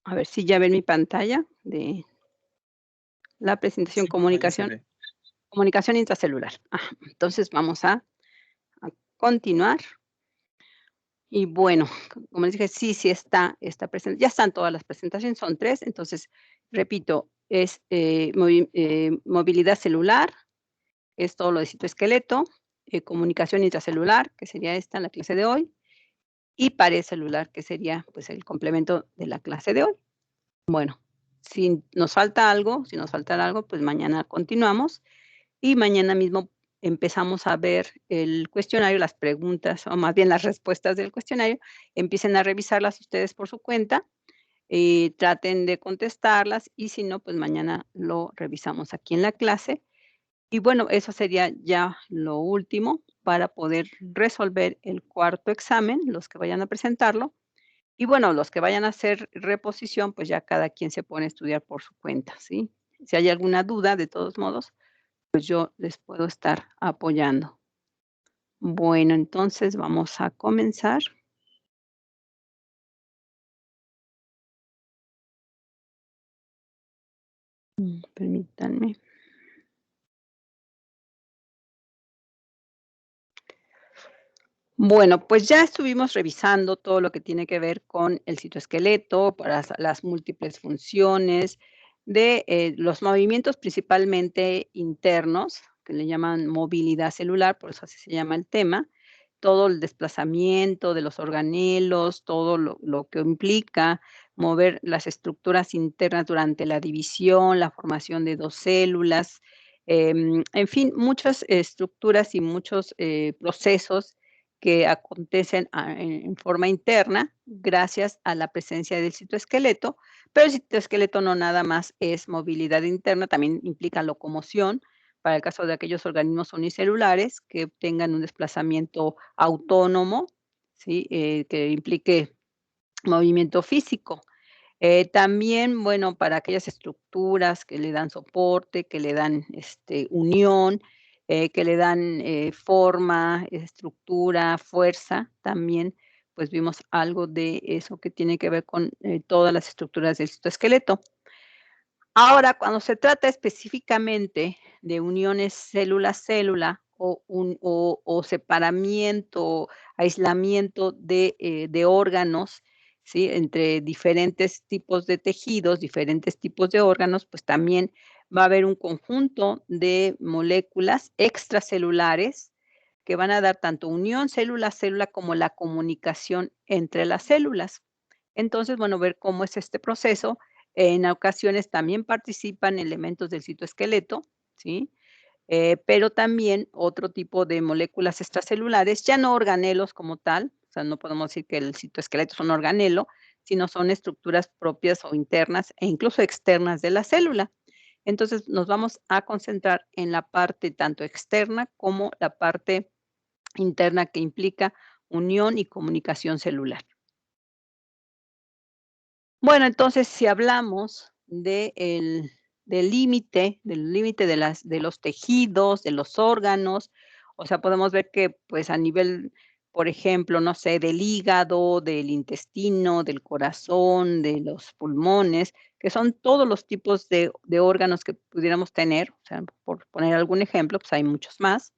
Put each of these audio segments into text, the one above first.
A ver si ya ven mi pantalla de la presentación Sí, ahí se ve. comunicación intracelular. Ajá, entonces vamos a continuar. Y bueno, como les dije, sí está presente, ya están todas las presentaciones, son 3. Entonces, repito, es, movilidad celular, es todo lo de citoesqueleto, comunicación intracelular, que sería esta, la clase de hoy, y pared celular, que sería, pues, el complemento de la clase de hoy. Bueno, si nos falta algo, pues mañana continuamos y mañana mismo empezamos a ver el cuestionario, las preguntas, o más bien las respuestas del cuestionario. Empiecen a revisarlas ustedes por su cuenta y traten de contestarlas, y si no, pues mañana lo revisamos aquí en la clase. Y bueno, eso sería ya lo último para poder resolver el cuarto examen, los que vayan a presentarlo. Y bueno, los que vayan a hacer reposición, pues ya cada quien se pone a estudiar por su cuenta, ¿sí? Si hay alguna duda, de todos modos, pues yo les puedo estar apoyando. Bueno, entonces vamos a comenzar. Permítanme. Bueno, pues ya estuvimos revisando todo lo que tiene que ver con el citoesqueleto, para las múltiples funciones de, los movimientos principalmente internos, que le llaman movilidad celular, por eso así se llama el tema, todo el desplazamiento de los organelos, todo lo que implica mover las estructuras internas durante la división, la formación de 2 células, en fin, muchas estructuras y muchos, procesos que acontecen en forma interna gracias a la presencia del citoesqueleto, pero el citoesqueleto no nada más es movilidad interna, también implica locomoción, para el caso de aquellos organismos unicelulares que tengan un desplazamiento autónomo, ¿sí? Que implique movimiento físico. También, bueno, para aquellas estructuras que le dan soporte, que le dan, unión, que le dan, forma, estructura, fuerza, también, pues, vimos algo de eso que tiene que ver con, todas las estructuras del citoesqueleto. Ahora, cuando se trata específicamente de uniones célula-célula o separamiento, aislamiento de órganos, ¿sí? Entre diferentes tipos de tejidos, diferentes tipos de órganos, pues también va a haber un conjunto de moléculas extracelulares que van a dar tanto unión célula-célula como la comunicación entre las células. Entonces, bueno, ver cómo es este proceso. En ocasiones también participan elementos del citoesqueleto, ¿sí? Pero también otro tipo de moléculas extracelulares, ya no organelos como tal, o sea, no podemos decir que el citoesqueleto es un organelo, sino son estructuras propias o internas e incluso externas de la célula. Entonces, nos vamos a concentrar en la parte tanto externa como la parte interna que implica unión y comunicación celular. Bueno, entonces, si hablamos del límite de los tejidos, de los órganos, o sea, podemos ver que, pues, a nivel, por ejemplo, no sé, del hígado, del intestino, del corazón, de los pulmones, que son todos los tipos de órganos que pudiéramos tener, o sea, por poner algún ejemplo, pues, hay muchos más,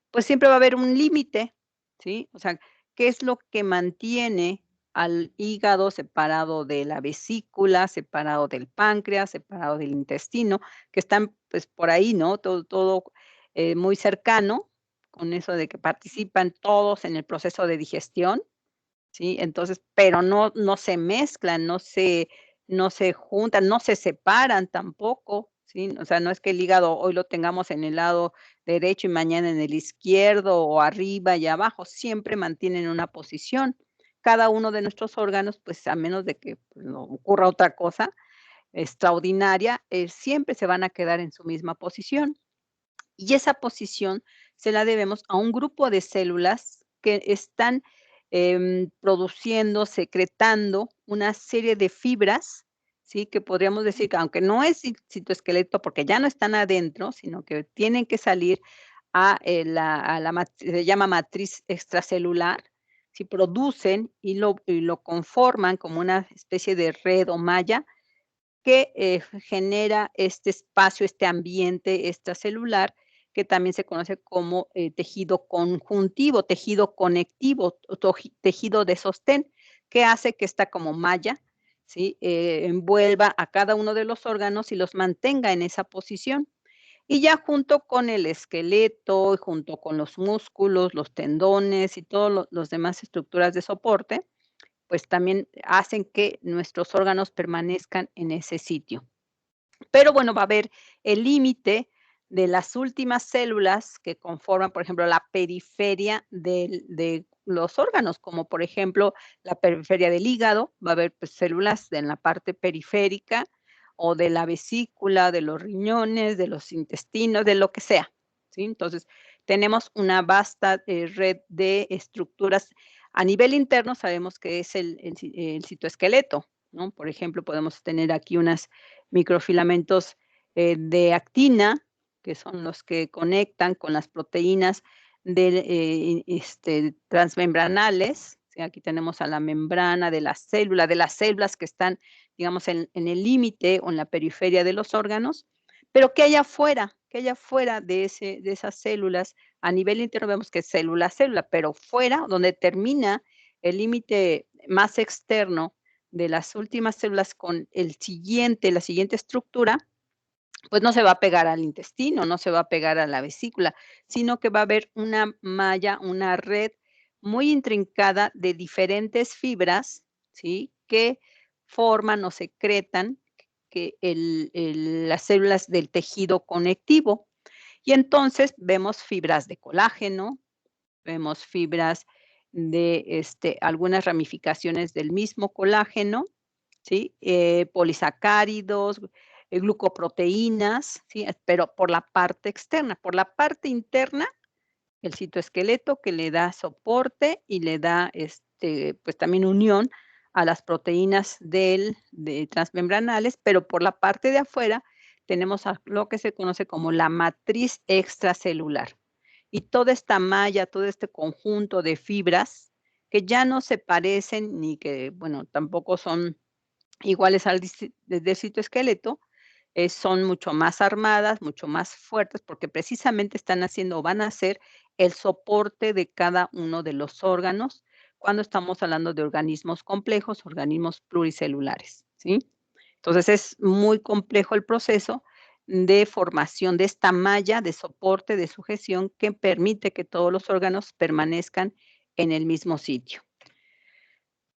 pues siempre va a haber un límite, ¿sí? O sea, ¿qué es lo que mantiene al hígado separado de la vesícula, separado del páncreas, separado del intestino, que están, pues, por ahí, ¿no? Todo, muy cercano, con eso de que participan todos en el proceso de digestión, ¿sí? Entonces, pero no se mezclan, no se juntan, no se separan tampoco, ¿sí? O sea, no es que el hígado hoy lo tengamos en el lado derecho y mañana en el izquierdo, o arriba y abajo, siempre mantienen una posición. Cada uno de nuestros órganos, pues, a menos de que, pues, no ocurra otra cosa extraordinaria, siempre se van a quedar en su misma posición. Y esa posición se la debemos a un grupo de células que están, produciendo, secretando una serie de fibras, ¿sí? Que podríamos decir que aunque no es citoesqueleto, porque ya no están adentro, sino que tienen que salir a la se llama matriz extracelular, ¿sí? Producen y lo conforman como una especie de red o malla que, genera este espacio, este ambiente extracelular, que también se conoce como, tejido conjuntivo, tejido conectivo, o tejido de sostén, que hace que esta como malla, ¿sí? Envuelva a cada uno de los órganos y los mantenga en esa posición. Y ya junto con el esqueleto, y junto con los músculos, los tendones y todos los demás estructuras de soporte, pues también hacen que nuestros órganos permanezcan en ese sitio. Pero bueno, va a haber el límite de las últimas células que conforman, por ejemplo, la periferia de los órganos, como por ejemplo la periferia del hígado, va a haber pues, células en la parte periférica o de la vesícula, de los riñones, de los intestinos, de lo que sea. ¿Sí? Entonces, tenemos una vasta red de estructuras. A nivel interno sabemos que es el citoesqueleto, ¿no? Por ejemplo, podemos tener aquí unas microfilamentos, de actina, que son los que conectan con las proteínas transmembranales, ¿sí? Aquí tenemos a la membrana de las células que están, digamos, en el límite o en la periferia de los órganos, pero ¿qué hay afuera? ¿Qué hay afuera de esas células? A nivel interno vemos que es célula a célula, pero fuera, donde termina el límite más externo de las últimas células con la siguiente estructura, pues no se va a pegar al intestino, no se va a pegar a la vesícula, sino que va a haber una malla, una red muy intrincada de diferentes fibras, ¿sí? Que forman o secretan que las células del tejido conectivo. Y entonces vemos fibras de colágeno, vemos fibras de algunas ramificaciones del mismo colágeno, ¿sí? Polisacáridos, glucoproteínas, ¿sí? Pero por la parte externa. Por la parte interna, el citoesqueleto que le da soporte y le da, pues también unión a las proteínas de transmembranales, pero por la parte de afuera tenemos a lo que se conoce como la matriz extracelular. Y toda esta malla, todo este conjunto de fibras que ya no se parecen ni que, bueno, tampoco son iguales al del citoesqueleto, son mucho más armadas, mucho más fuertes, porque precisamente están haciendo o van a ser el soporte de cada uno de los órganos cuando estamos hablando de organismos complejos, organismos pluricelulares, ¿sí? Entonces, es muy complejo el proceso de formación de esta malla de soporte, de sujeción que permite que todos los órganos permanezcan en el mismo sitio.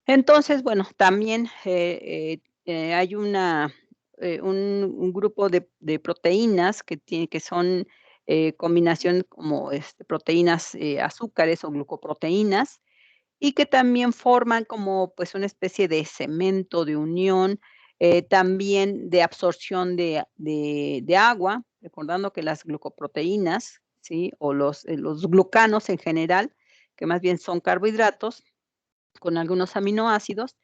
Entonces, bueno, también, hay un grupo de proteínas que son, combinación como, proteínas, azúcares o glucoproteínas, y que también forman como, pues, una especie de cemento de unión, también de absorción de agua, recordando que las glucoproteínas, ¿sí? O los glucanos en general, que más bien son carbohidratos con algunos aminoácidos,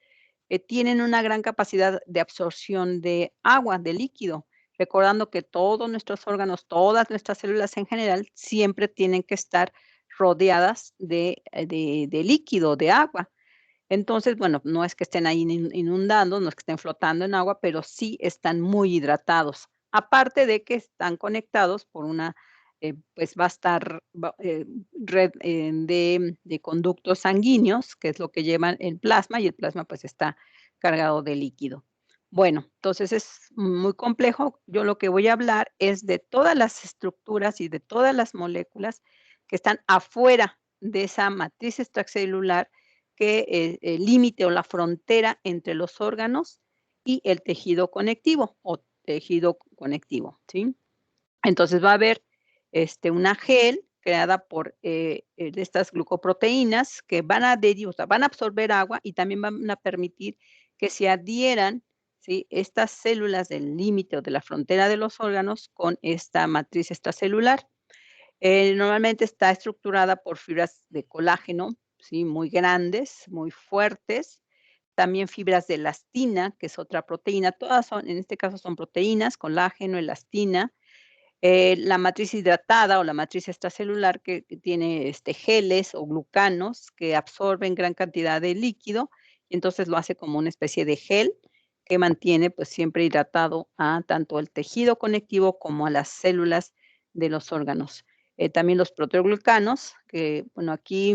tienen una gran capacidad de absorción de agua, de líquido, recordando que todos nuestros órganos, todas nuestras células en general, siempre tienen que estar rodeadas de líquido, de agua. Entonces, bueno, no es que estén ahí inundando, no es que estén flotando en agua, pero sí están muy hidratados. Aparte de que están conectados por una, pues, va a estar red, de conductos sanguíneos, que es lo que llevan el plasma, y el plasma, pues, está cargado de líquido. Bueno, entonces es muy complejo. Yo lo que voy a hablar es de todas las estructuras y de todas las moléculas que están afuera de esa matriz extracelular que, el límite o la frontera entre los órganos y el tejido conectivo o tejido conectivo, ¿sí? Entonces va a haber, una gel creada por, de estas glucoproteínas que van a o sea, van a absorber agua y también van a permitir que se adhieran, ¿sí? Estas células del límite o de la frontera de los órganos con esta matriz extracelular. Normalmente está estructurada por fibras de colágeno, ¿sí? Muy grandes, muy fuertes. También fibras de elastina, que es otra proteína. Todas son, en este caso son proteínas, colágeno, elastina. La matriz hidratada o la matriz extracelular que tiene, geles o glucanos que absorben gran cantidad de líquido, y entonces lo hace como una especie de gel que mantiene, pues, siempre hidratado a tanto el tejido conectivo como a las células de los órganos. También los proteoglucanos, que, bueno, aquí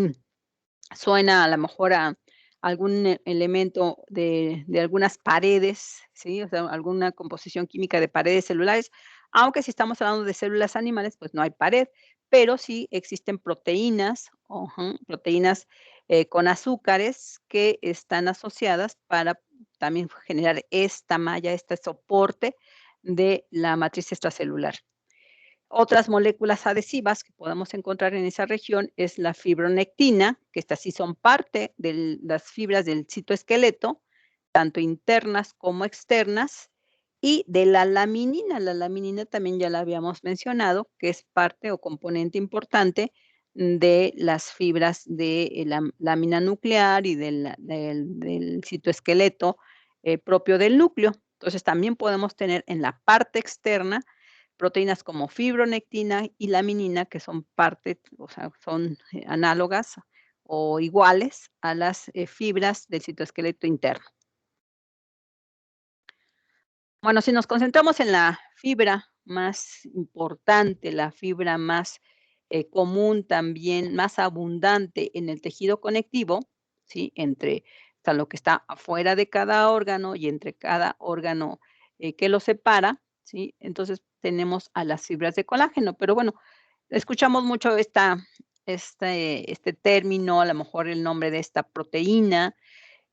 suena a lo mejor a algún elemento de algunas paredes, ¿sí? O sea, alguna composición química de paredes celulares, aunque si estamos hablando de células animales, pues no hay pared, pero sí existen proteínas, ujú, proteínas, con azúcares que están asociadas para también generar esta malla, este soporte de la matriz extracelular. Otras moléculas adhesivas que podemos encontrar en esa región es la fibronectina, que estas sí son parte de las fibras del citoesqueleto, tanto internas como externas, y de la laminina. La laminina también ya la habíamos mencionado, que es parte o componente importante de las fibras de la lámina nuclear y del citoesqueleto propio del núcleo. Entonces, también podemos tener en la parte externa proteínas como fibronectina y laminina, que son parte, o sea, son, análogas o iguales a las, fibras del citoesqueleto interno. Bueno, si nos concentramos en la fibra más importante, la fibra más, común también, más abundante en el tejido conectivo, ¿sí? Entre, o sea, lo que está afuera de cada órgano y entre cada órgano, que lo separa, ¿sí? Entonces, tenemos a las fibras de colágeno, pero bueno, escuchamos mucho este término, a lo mejor el nombre de esta proteína,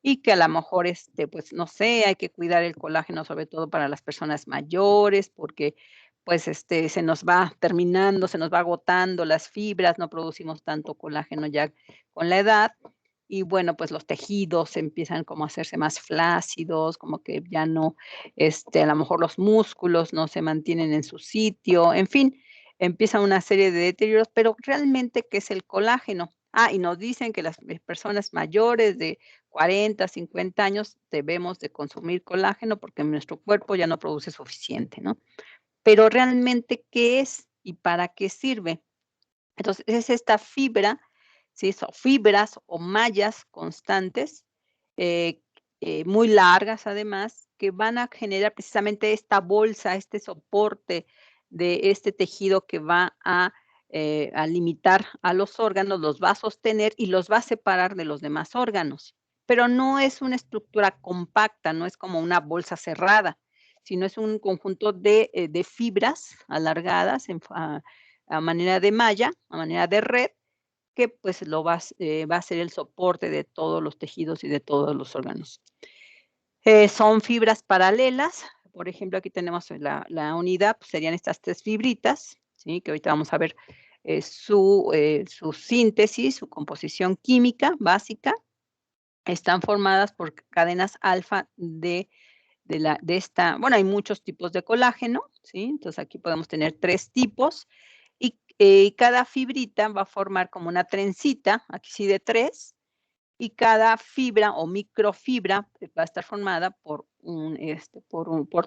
y que a lo mejor, pues, no sé, hay que cuidar el colágeno, sobre todo para las personas mayores, porque, pues, se nos va terminando, se nos va agotando las fibras, no producimos tanto colágeno ya con la edad. Y bueno, pues, los tejidos empiezan como a hacerse más flácidos, como que ya no, a lo mejor los músculos no se mantienen en su sitio, en fin, empieza una serie de deterioros, pero realmente, ¿qué es el colágeno? Ah, y nos dicen que las, personas mayores de 40, 50 años debemos de consumir colágeno porque nuestro cuerpo ya no produce suficiente, ¿no? Pero realmente, ¿qué es y para qué sirve? Entonces, es esta fibra, ¿sí? Son fibras o mallas constantes, eh, muy largas además, que van a generar precisamente esta bolsa, este soporte de este tejido que va a limitar a los órganos, los va a sostener y los va a separar de los demás órganos. Pero no es una estructura compacta, no es como una bolsa cerrada, sino es un conjunto de fibras alargadas a manera de malla, a manera de red, que pues va a ser el soporte de todos los tejidos y de todos los órganos. Son fibras paralelas, por ejemplo, aquí tenemos la unidad, pues serían estas 3 fibritas, ¿sí? Que ahorita vamos a ver, su síntesis, su composición química básica. Están formadas por cadenas alfa de esta, bueno, hay muchos tipos de colágeno, ¿sí? Entonces, aquí podemos tener 3 tipos y, cada fibrita va a formar como una trencita, aquí sí de 3, y cada fibra o microfibra, va a estar formada por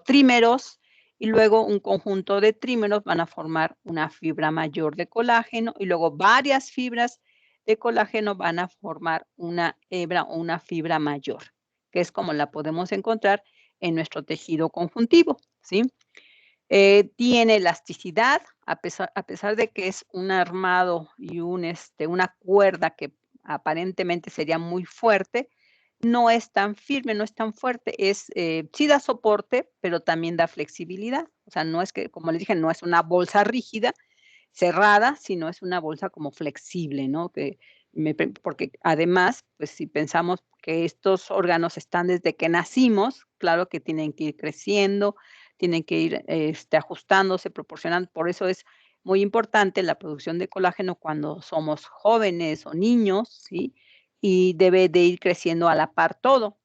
trímeros, y luego un conjunto de trímeros van a formar una fibra mayor de colágeno, y luego varias fibras de colágeno van a formar una hebra o una fibra mayor, que es como la podemos encontrar en nuestro tejido conjuntivo, ¿sí? Tiene elasticidad, a pesar de que es un armado y una cuerda que aparentemente sería muy fuerte, no es tan firme, no es tan fuerte, sí da soporte, pero también da flexibilidad. O sea, no es que, como les dije, no es una bolsa rígida, cerrada, sino es una bolsa como flexible, ¿no? Porque además, pues, si pensamos que estos órganos están desde que nacimos, claro que tienen que ir creciendo, tienen que ir, ajustándose, proporcionando. Por eso es muy importante la producción de colágeno cuando somos jóvenes o niños, ¿sí? Y debe de ir creciendo a la par todo.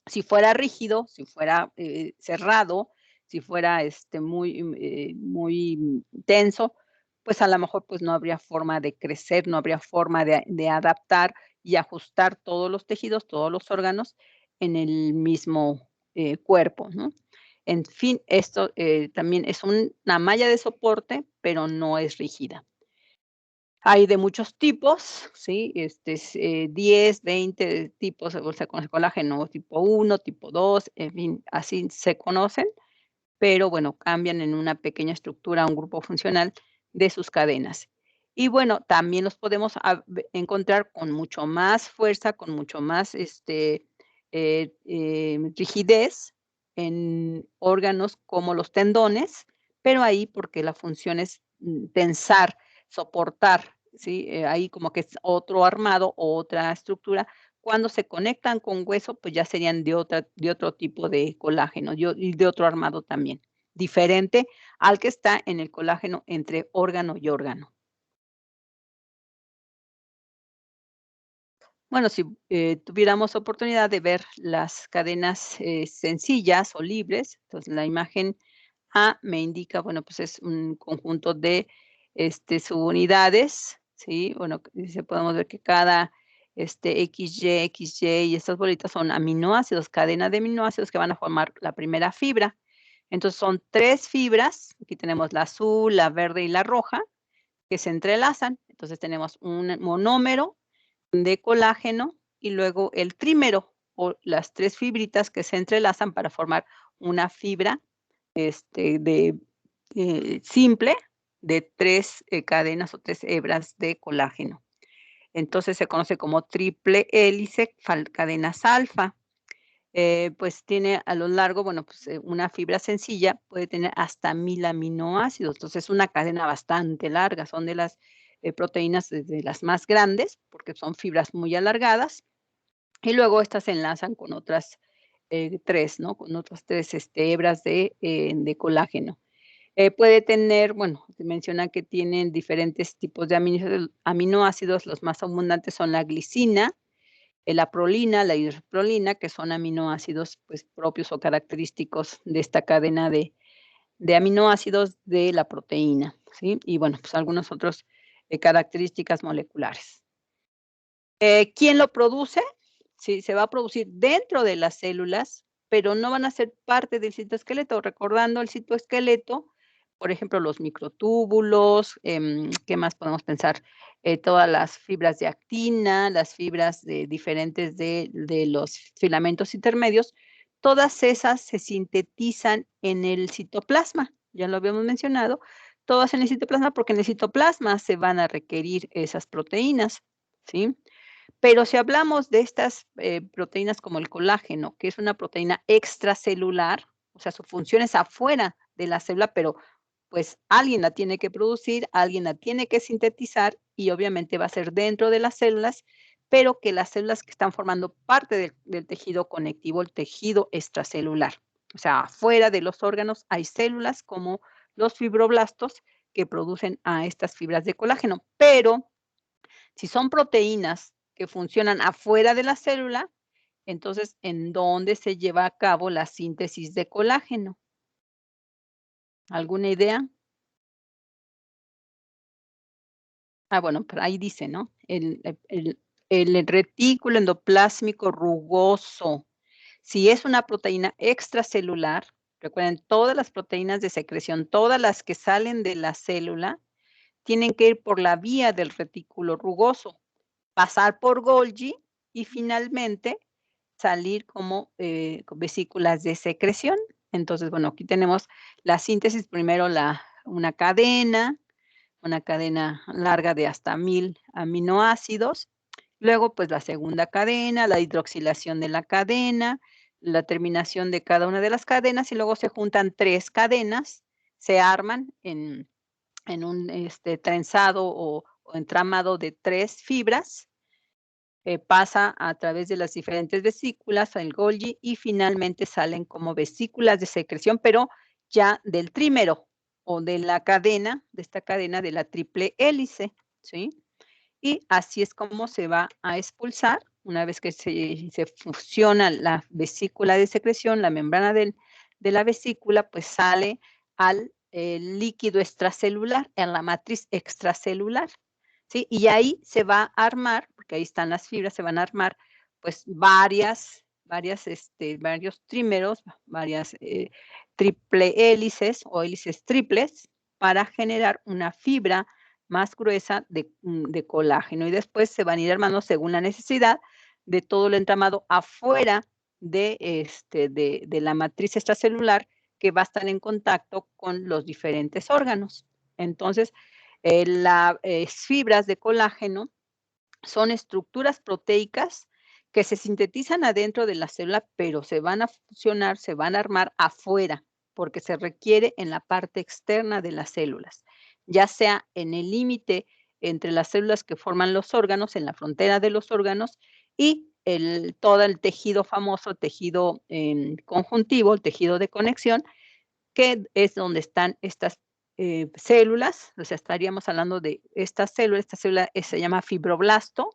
Si fuera rígido, si fuera, cerrado, si fuera, muy tenso, pues, a lo mejor, pues, no habría forma de crecer, no habría forma de adaptar y ajustar todos los tejidos, todos los órganos en el mismo, cuerpo, ¿no? En fin, esto, también es una malla de soporte, pero no es rígida. Hay de muchos tipos, ¿sí? 10, 20 tipos de bolsa con colágeno, tipo 1, tipo 2, en fin, así se conocen, pero bueno, cambian en una pequeña estructura, un grupo funcional de sus cadenas. Y bueno, también los podemos encontrar con mucho más fuerza, con mucho más rigidez en órganos como los tendones, pero ahí porque la función es tensar, soportar, ¿sí? Ahí como que es otro armado, otra estructura. Cuando se conectan con hueso, pues ya serían de otro tipo de colágeno y de otro armado también, diferente al que está en el colágeno entre órgano y órgano. Bueno, si, tuviéramos oportunidad de ver las cadenas, sencillas o libres, entonces la imagen A me indica, bueno, pues es un conjunto de, subunidades, ¿sí? Bueno, dice, podemos ver que cada, XY y estas bolitas son aminoácidos, cadena de aminoácidos que van a formar la primera fibra. Entonces, son 3 fibras, aquí tenemos la azul, la verde y la roja, que se entrelazan. Entonces, tenemos un monómero de colágeno y luego el trímero, o las 3 fibritas que se entrelazan para formar una fibra, de, simple de 3 cadenas o 3 hebras de colágeno. Entonces, se conoce como triple hélice cadenas alfa. Pues tiene a lo largo, bueno, pues, una fibra sencilla puede tener hasta 1000 aminoácidos. Entonces, es una cadena bastante larga, son de las, proteínas de las más grandes, porque son fibras muy alargadas, y luego estas se enlazan con otras, 3, ¿no? Con otras 3, hebras de colágeno. Puede tener, bueno, se menciona que tienen diferentes tipos de aminoácidos, los más abundantes son la glicina, la prolina, la hidroprolina, que son aminoácidos, pues, propios o característicos de esta cadena de aminoácidos de la proteína, ¿sí? Y bueno, pues, algunos otros, características moleculares. ¿Quién lo produce? Sí, se va a producir dentro de las células, pero no van a ser parte del citoesqueleto. Recordando el citoesqueleto, por ejemplo, los microtúbulos, ¿qué más podemos pensar? Todas las fibras de actina, las fibras de diferentes de los filamentos intermedios, todas esas se sintetizan en el citoplasma, ya lo habíamos mencionado, todas en el citoplasma, porque en el citoplasma se van a requerir esas proteínas, ¿sí? Pero si hablamos de estas, proteínas como el colágeno, que es una proteína extracelular, o sea, su función es afuera de la célula, pero, pues, alguien la tiene que producir, alguien la tiene que sintetizar y obviamente va a ser dentro de las células, pero que las células que están formando parte del tejido conectivo, el tejido extracelular. O sea, afuera de los órganos hay células como los fibroblastos que producen a estas fibras de colágeno, pero si son proteínas que funcionan afuera de la célula, entonces, ¿en dónde se lleva a cabo la síntesis de colágeno? ¿Alguna idea? Bueno, por ahí dice, ¿no? El retículo endoplásmico rugoso. Si es una proteína extracelular, recuerden, todas las proteínas de secreción, todas las que salen de la célula, tienen que ir por la vía del retículo rugoso, pasar por Golgi y finalmente salir como, con vesículas de secreción. Entonces, bueno, aquí tenemos la síntesis, primero una cadena larga de hasta 1000 aminoácidos, luego, pues, la segunda cadena, la hidroxilación de la cadena, la terminación de cada una de las cadenas, y luego se juntan 3 cadenas, se arman en un, trenzado o entramado de 3 fibras, pasa a través de las diferentes vesículas al Golgi y finalmente salen como vesículas de secreción, pero ya del trímero o de la cadena, de esta cadena de la triple hélice, ¿sí? Y así es como se va a expulsar una vez que se fusiona la vesícula de secreción, la membrana de la vesícula, pues sale al líquido extracelular, en la matriz extracelular. ¿Sí? Y ahí se va a armar, porque ahí están las fibras, se van a armar, pues, varios trímeros, varias, triple hélices o hélices triples para generar una fibra más gruesa de colágeno, y después se van a ir armando según la necesidad de todo el entramado afuera de la matriz extracelular que va a estar en contacto con los diferentes órganos. Entonces, las fibras de colágeno son estructuras proteicas que se sintetizan adentro de la célula, pero se van a fusionar, se van a armar afuera, porque se requiere en la parte externa de las células, ya sea en el límite entre las células que forman los órganos, en la frontera de los órganos, y todo el tejido famoso, tejido conjuntivo, el tejido de conexión, que es donde están estas células. O sea, estaríamos hablando de esta célula se llama fibroblasto,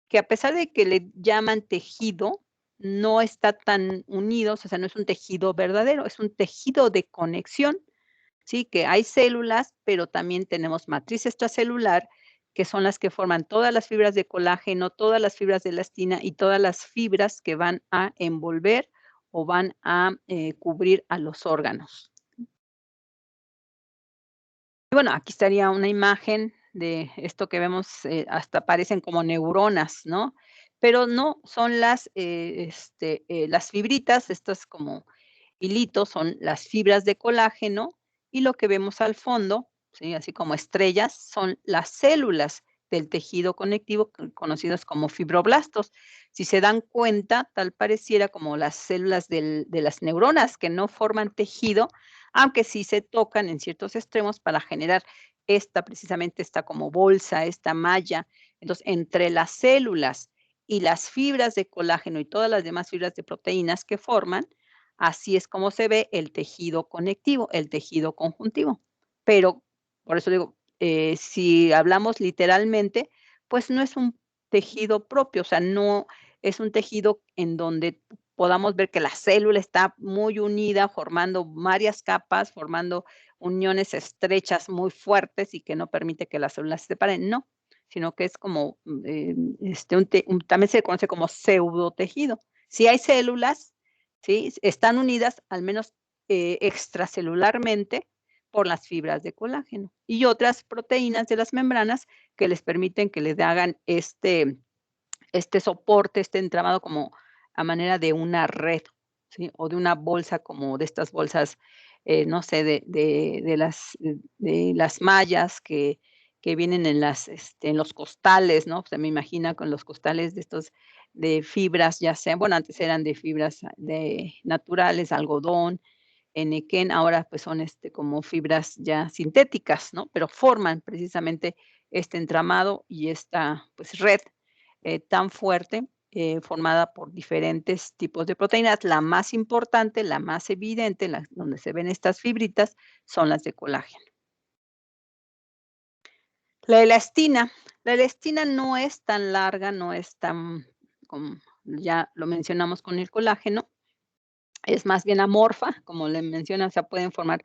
que a pesar de que le llaman tejido, no está tan unidos, o sea, no es un tejido verdadero, es un tejido de conexión, ¿sí? Que hay células, pero también tenemos matriz extracelular, que son las que forman todas las fibras de colágeno, todas las fibras de elastina y todas las fibras que van a envolver o van a cubrir a los órganos. Y bueno, aquí estaría una imagen de esto que vemos, hasta parecen como neuronas, ¿no? Pero no, son las fibritas, estas como hilitos, son las fibras de colágeno, y lo que vemos al fondo, ¿sí? Así como estrellas, son las células del tejido conectivo conocidos como fibroblastos. Si se dan cuenta, tal pareciera como las células de las neuronas que no forman tejido, aunque sí se tocan en ciertos extremos para generar precisamente esta como bolsa, esta malla. Entonces, entre las células y las fibras de colágeno y todas las demás fibras de proteínas que forman, así es como se ve el tejido conectivo, el tejido conjuntivo. Pero, por eso digo, si hablamos literalmente, pues no es un tejido propio, o sea, no es un tejido en donde podamos ver que la célula está muy unida, formando varias capas, formando uniones estrechas muy fuertes y que no permite que las células se separen, no, sino que es como, también se conoce como pseudotejido. Si hay células, ¿sí? Están unidas, al menos extracelularmente, por las fibras de colágeno y otras proteínas de las membranas que les permiten que les hagan este soporte, este entramado como a manera de una red, ¿sí? O de una bolsa, como de estas bolsas, no sé, de las mallas que vienen en los costales, ¿no? Se me imagina con los costales de estos de fibras, ya sea, bueno, antes eran de fibras de naturales, algodón, enequén, ahora pues son como fibras ya sintéticas, ¿no? Pero forman precisamente este entramado y esta pues red tan fuerte, formada por diferentes tipos de proteínas. La más importante, la más evidente, donde se ven estas fibritas, son las de colágeno. La elastina. La elastina no es tan larga, no es tan, como ya lo mencionamos con el colágeno, es más bien amorfa, como le mencionan, o sea, pueden formar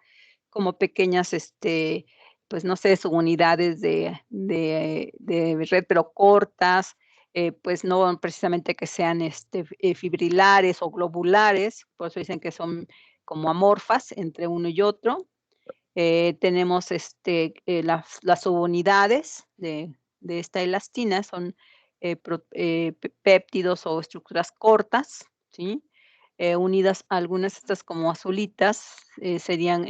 como pequeñas, pues, no sé, subunidades de red, pero cortas, pues, no precisamente que sean, fibrilares o globulares, por eso dicen que son como amorfas entre uno y otro. Tenemos, las subunidades de esta elastina son, péptidos o estructuras cortas, ¿sí? Unidas a algunas de estas como azulitas, serían,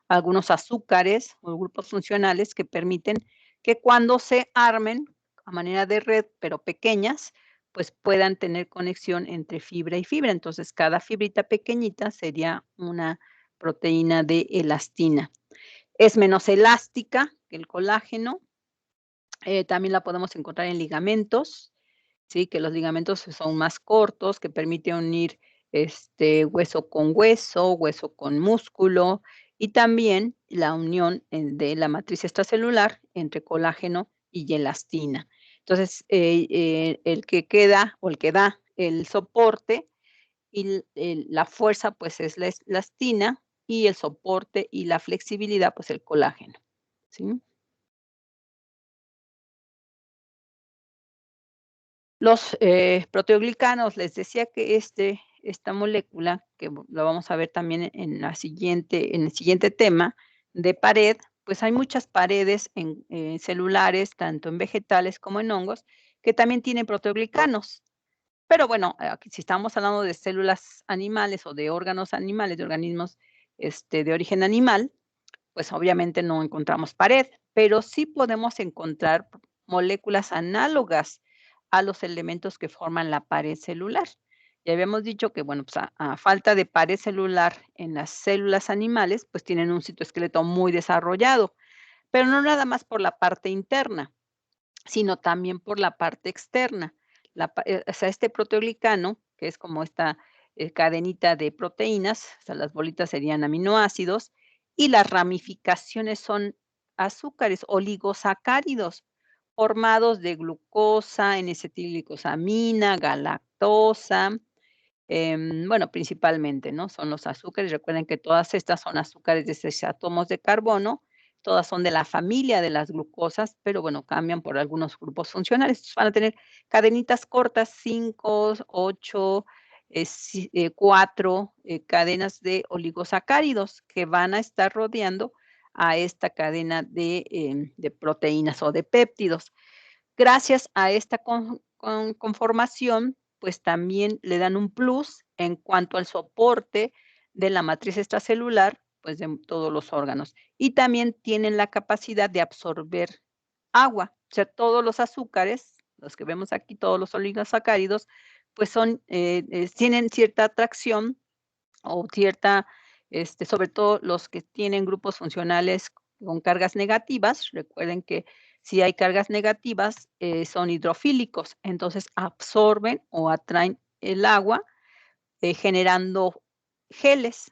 algunos azúcares o grupos funcionales que permiten que cuando se armen a manera de red, pero pequeñas, pues puedan tener conexión entre fibra y fibra. Entonces, cada fibrita pequeñita sería una proteína de elastina. Es menos elástica que el colágeno, también la podemos encontrar en ligamentos, ¿sí? Que los ligamentos son más cortos, que permiten unir, hueso con hueso, hueso con músculo, y también la unión de la matriz extracelular entre colágeno y elastina. Entonces, el que queda o el que da el soporte y la fuerza, pues, es la elastina, y el soporte y la flexibilidad, pues, el colágeno, ¿sí? Los, proteoglicanos, les decía que esta molécula, que lo vamos a ver también en el siguiente tema de pared, pues hay muchas paredes en celulares, tanto en vegetales como en hongos, que también tienen proteoglicanos. Pero bueno, aquí si estamos hablando de células animales o de órganos animales, de organismos, de origen animal, pues obviamente no encontramos pared, pero sí podemos encontrar moléculas análogas a los elementos que forman la pared celular. Ya habíamos dicho que, bueno, pues a falta de pared celular en las células animales, pues tienen un citoesqueleto muy desarrollado, pero no nada más por la parte interna, sino también por la parte externa. O sea, este proteoglicano, que es como esta cadenita de proteínas, o sea, las bolitas serían aminoácidos, y las ramificaciones son azúcares, oligosacáridos, formados de glucosa, N-acetilglicosamina, galactosa, bueno, principalmente, ¿no? Son los azúcares. Recuerden que todas estas son azúcares de 6 átomos de carbono, todas son de la familia de las glucosas, pero bueno, cambian por algunos grupos funcionales. Entonces, van a tener cadenitas cortas, 5, 8, 4 cadenas de oligosacáridos que van a estar rodeando a esta cadena de proteínas o de péptidos. Gracias a esta conformación, pues también le dan un plus en cuanto al soporte de la matriz extracelular, pues de todos los órganos. Y también tienen la capacidad de absorber agua. O sea, todos los azúcares, los que vemos aquí, todos los oligosacáridos, pues tienen cierta atracción o cierta, sobre todo los que tienen grupos funcionales con cargas negativas. Recuerden que si hay cargas negativas, son hidrofílicos, entonces absorben o atraen el agua, generando geles.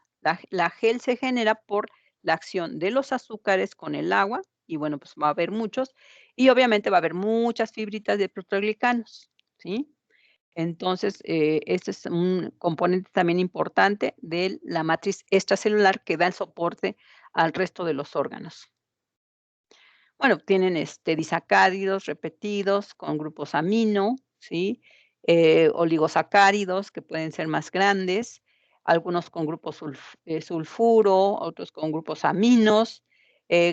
La gel se genera por la acción de los azúcares con el agua, y bueno, pues va a haber muchos, y obviamente va a haber muchas fibritas de proteoglicanos, ¿sí? Entonces, este es un componente también importante de la matriz extracelular que da el soporte al resto de los órganos. Bueno, tienen, disacáridos repetidos con grupos amino, ¿sí? Oligosacáridos que pueden ser más grandes, algunos con grupos sulfuro, otros con grupos aminos,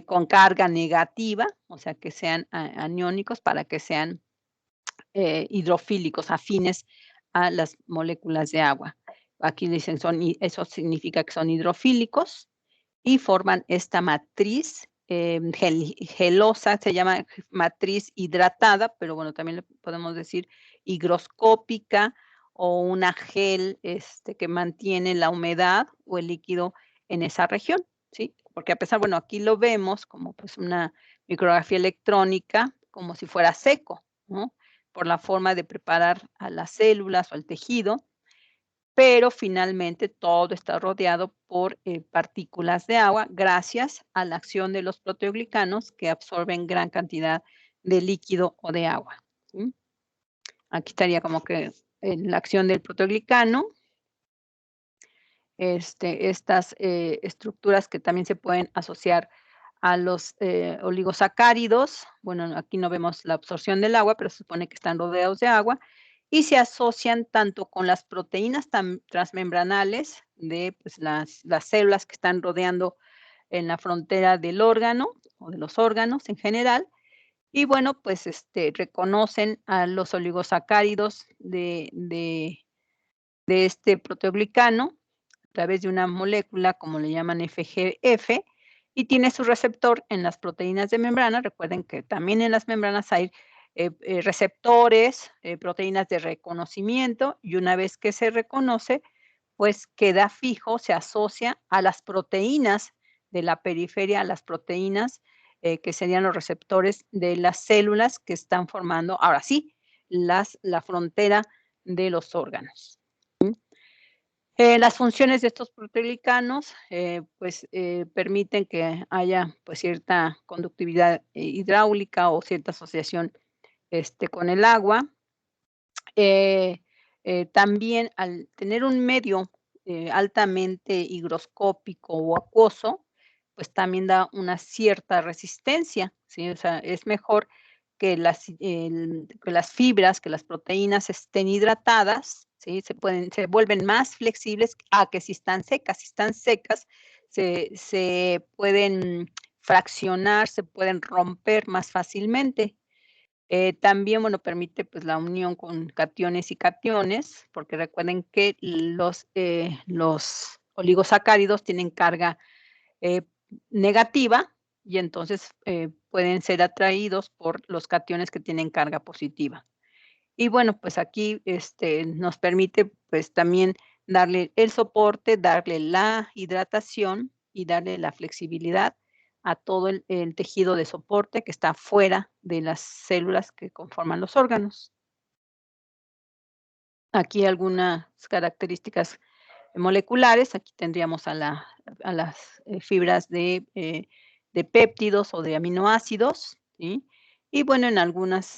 con carga negativa, o sea, que sean aniónicos para que sean hidrofílicos, afines a las moléculas de agua. Aquí dicen eso significa que son hidrofílicos y forman esta matriz gelosa, se llama matriz hidratada, pero bueno, también le podemos decir higroscópica o una gel que mantiene la humedad o el líquido en esa región, ¿sí? Porque a pesar, bueno, aquí lo vemos como pues una micrografía electrónica, como si fuera seco, ¿no? Por la forma de preparar a las células o al tejido, pero finalmente todo está rodeado por partículas de agua gracias a la acción de los proteoglicanos que absorben gran cantidad de líquido o de agua, ¿sí? Aquí estaría como que en la acción del proteoglicano, estas estructuras que también se pueden asociar a los oligosacáridos. Bueno, aquí no vemos la absorción del agua, pero se supone que están rodeados de agua y se asocian tanto con las proteínas transmembranales de pues, las células que están rodeando en la frontera del órgano o de los órganos en general. Y bueno, pues reconocen a los oligosacáridos de este proteoglicano a través de una molécula, como le llaman FGF, y tiene su receptor en las proteínas de membrana. Recuerden que también en las membranas hay receptores, proteínas de reconocimiento, y una vez que se reconoce, pues queda fijo, se asocia a las proteínas de la periferia, a las proteínas que serían los receptores de las células que están formando, ahora sí, la frontera de los órganos. Las funciones de estos proteoglicanos, pues, permiten que haya, pues, cierta conductividad hidráulica o cierta asociación, con el agua. Eh, También al tener un medio, altamente higroscópico o acuoso, pues, también da una cierta resistencia, ¿sí? O sea, es mejor que las fibras, que las proteínas estén hidratadas, ¿sí? Se vuelven más flexibles a que si están secas. Si están secas, se pueden fraccionar, se pueden romper más fácilmente. También, bueno, permite, pues, la unión con cationes y cationes, porque recuerden que los oligosacáridos tienen carga, eh, negativa, y entonces, pueden ser atraídos por los cationes que tienen carga positiva. Y bueno, pues aquí, nos permite, pues, también darle el soporte, darle la hidratación y darle la flexibilidad a todo el tejido de soporte que está fuera de las células que conforman los órganos. Aquí algunas características moleculares, aquí tendríamos a las, fibras de péptidos o de aminoácidos, ¿sí? Y bueno, en algunas,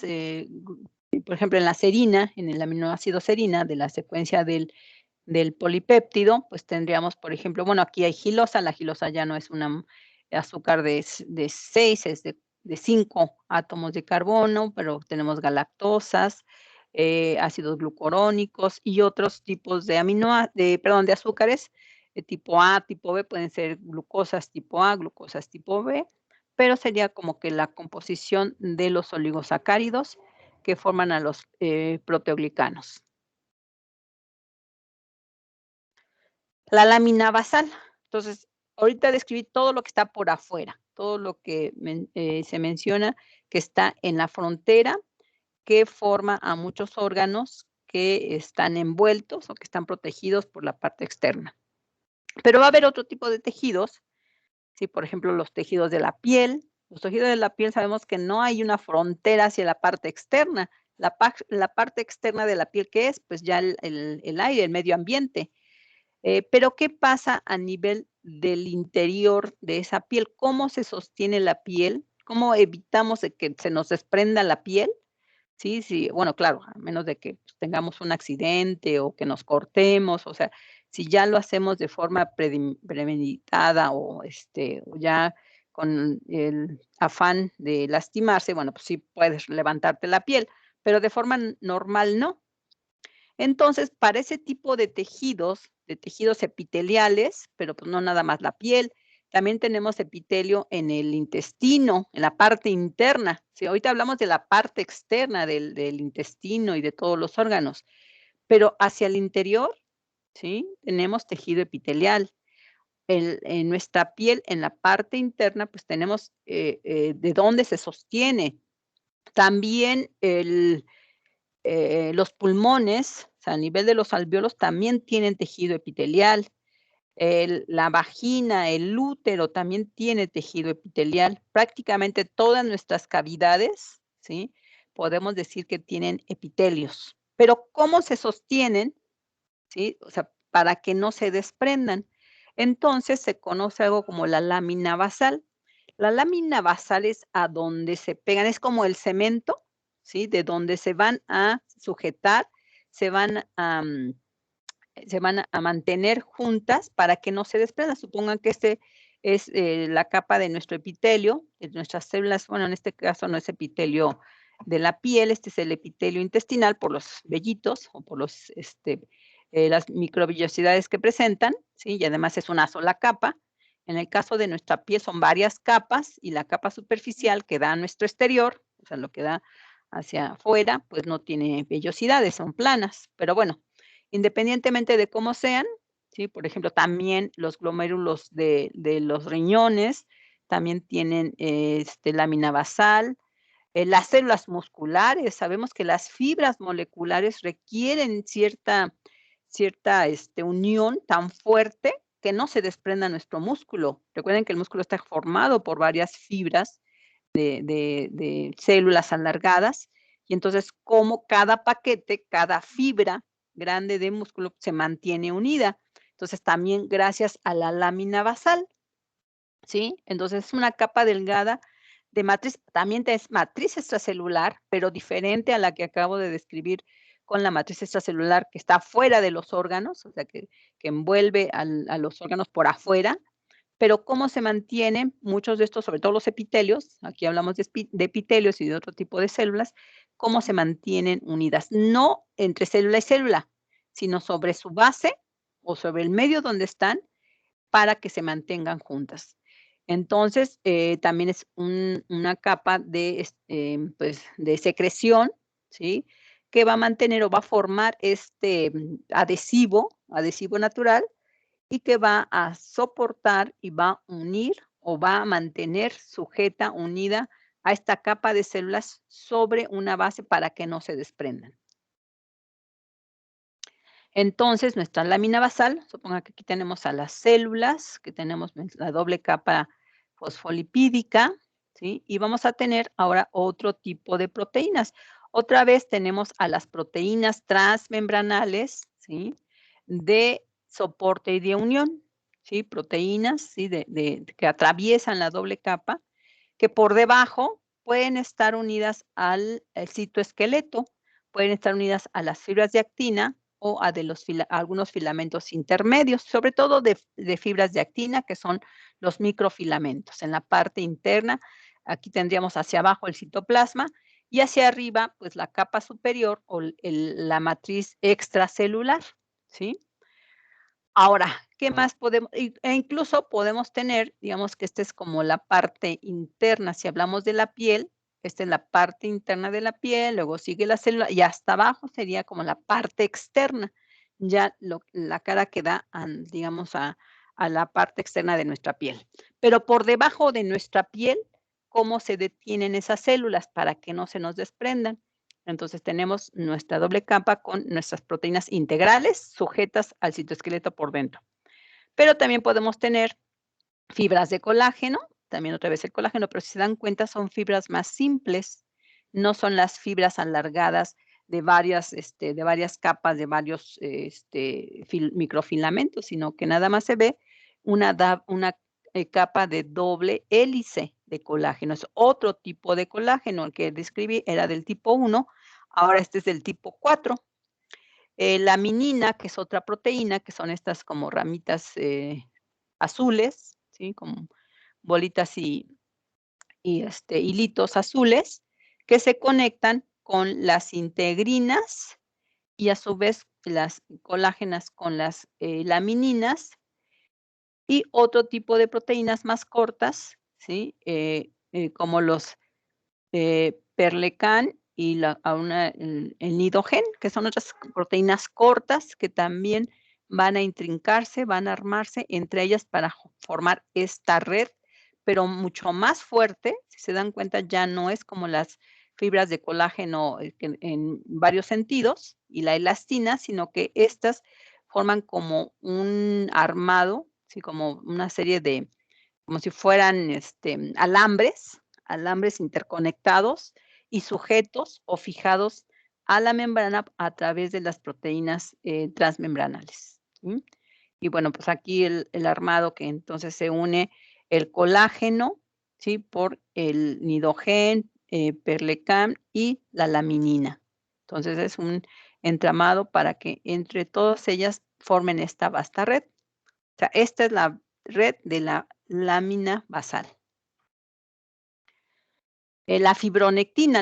por ejemplo, en la serina, en el aminoácido serina de la secuencia del polipéptido, pues tendríamos, por ejemplo, bueno, aquí hay gilosa, la gilosa ya no es una azúcar de 6, es de 5 átomos de carbono, pero tenemos galactosas, ácidos glucurónicos y otros tipos de de azúcares, tipo A, tipo B, pueden ser glucosas tipo A, glucosas tipo B, pero sería como que la composición de los oligosacáridos que forman a los, proteoglicanos. La lámina basal. Entonces, ahorita describí todo lo que está por afuera, todo lo que se menciona que está en la frontera, que forma a muchos órganos que están envueltos o que están protegidos por la parte externa. Pero va a haber otro tipo de tejidos, ¿sí? Por ejemplo, los tejidos de la piel. Los tejidos de la piel sabemos que no hay una frontera hacia la parte externa. La parte externa de la piel, ¿qué es? Pues ya el aire, el medio ambiente. Pero, ¿qué pasa a nivel del interior de esa piel? ¿Cómo se sostiene la piel? ¿Cómo evitamos de que se nos desprenda la piel? Sí, sí, bueno, claro, a menos de que pues, tengamos un accidente o que nos cortemos, o sea, si ya lo hacemos de forma premeditada o ya con el afán de lastimarse, bueno, pues sí puedes levantarte la piel, pero de forma normal no. Entonces, para ese tipo de tejidos epiteliales, pero, pues, no nada más la piel, también tenemos epitelio en el intestino, en la parte interna. Sí, ahorita hablamos de la parte externa del intestino y de todos los órganos, pero hacia el interior, ¿sí? Tenemos tejido epitelial. En nuestra piel, en la parte interna, pues, tenemos, de dónde se sostiene. También los pulmones, o sea, a nivel de los alvéolos, también tienen tejido epitelial. La vagina, el útero también tiene tejido epitelial. Prácticamente todas nuestras cavidades, ¿sí? Podemos decir que tienen epitelios. Pero, ¿cómo se sostienen? ¿Sí? O sea, para que no se desprendan. Entonces, se conoce algo como la lámina basal. La lámina basal es a donde se pegan, es como el cemento, ¿sí? De donde se van a sujetar, se van a, se van a mantener juntas para que no se desprendan. Supongan que este es, la capa de nuestro epitelio, de nuestras células, bueno, en este caso no es epitelio de la piel, este es el epitelio intestinal por los vellitos o por los, las microvillosidades que presentan, ¿sí? Y además es una sola capa. En el caso de nuestra piel son varias capas y la capa superficial que da a nuestro exterior, o sea, lo que da hacia afuera, pues no tiene vellosidades, son planas. Pero bueno, independientemente de cómo sean, ¿sí? Por ejemplo, también los glomérulos de los riñones también tienen, lámina basal. Las células musculares, sabemos que las fibras moleculares requieren cierta, unión tan fuerte que no se desprenda nuestro músculo. Recuerden que el músculo está formado por varias fibras de células alargadas, y entonces, como cada paquete, cada fibra grande de músculo se mantiene unida. Entonces, también gracias a la lámina basal, ¿sí? Entonces, es una capa delgada de matriz, también es matriz extracelular, pero diferente a la que acabo de describir con la matriz extracelular que está fuera de los órganos, o sea, que envuelve a los órganos por afuera, pero ¿cómo se mantienen muchos de estos, sobre todo los epitelios? Aquí hablamos de epitelios y de otro tipo de células, ¿cómo se mantienen unidas? No entre célula y célula, sino sobre su base o sobre el medio donde están para que se mantengan juntas. Entonces, también es una capa de, pues, de secreción, ¿sí? Que va a mantener o va a formar este adhesivo natural y que va a soportar y va a unir o va a mantener sujeta, unida a esta capa de células sobre una base para que no se desprendan. Entonces, nuestra lámina basal, suponga que aquí tenemos a las células, que tenemos la doble capa fosfolipídica, ¿sí? Y vamos a tener ahora otro tipo de proteínas. Otra vez tenemos a las proteínas transmembranales, ¿sí? De soporte y de unión, ¿sí? Proteínas, ¿sí? Que atraviesan la doble capa, que por debajo pueden estar unidas al citoesqueleto, pueden estar unidas a las fibras de actina o a algunos filamentos intermedios, sobre todo de fibras de actina, que son los microfilamentos. En la parte interna, aquí tendríamos hacia abajo el citoplasma y hacia arriba, pues la capa superior o la matriz extracelular, ¿sí? Ahora, ¿qué más podemos? Incluso podemos tener, digamos que esta es como la parte interna, si hablamos de la piel, esta es la parte interna de la piel, luego sigue la célula y hasta abajo sería como la parte externa, ya la cara que da, digamos, a la parte externa de nuestra piel. Pero por debajo de nuestra piel, ¿cómo se detienen esas células para que no se nos desprendan? Entonces tenemos nuestra doble capa con nuestras proteínas integrales sujetas al citoesqueleto por dentro. Pero también podemos tener fibras de colágeno, también otra vez el colágeno, pero si se dan cuenta son fibras más simples, no son las fibras alargadas de varias capas, de varios microfilamentos, sino que nada más se ve una capa de doble hélice de colágeno. Es otro tipo de colágeno, el que describí era del tipo 1, ahora este es del tipo 4. La minina, que es otra proteína, que son estas como ramitas azules, ¿sí? Como bolitas y hilitos azules que se conectan con las integrinas y a su vez las colágenas con las lamininas y otro tipo de proteínas más cortas, ¿sí? Como los Perlecan y el Nidogen, que son otras proteínas cortas que también van a intrincarse, van a armarse entre ellas para formar esta red, pero mucho más fuerte. Si se dan cuenta, ya no es como las fibras de colágeno en varios sentidos y la elastina, sino que estas forman como un armado, ¿sí? Como una serie de, como si fueran alambres interconectados y sujetos o fijados a la membrana a través de las proteínas transmembranales, ¿sí? Y bueno, pues aquí el armado que entonces se une el colágeno, ¿sí? Por el Nidogen, Perlecan y la laminina. Entonces es un entramado para que entre todas ellas formen esta vasta red. O sea, esta es la red de la lámina basal. La fibronectina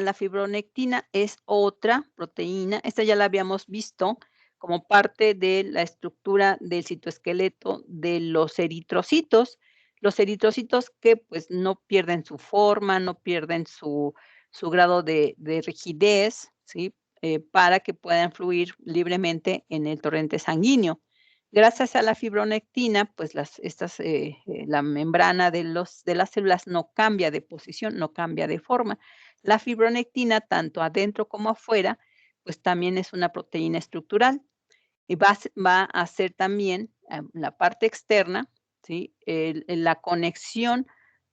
es otra proteína, esta ya la habíamos visto como parte de la estructura del citoesqueleto de los eritrocitos que pues no pierden su forma, no pierden su grado de rigidez, ¿sí? Para que puedan fluir libremente en el torrente sanguíneo. Gracias a la fibronectina, pues la membrana de las células no cambia de posición, no cambia de forma. La fibronectina, tanto adentro como afuera, pues también es una proteína estructural y va a hacer también la parte externa, ¿sí? La conexión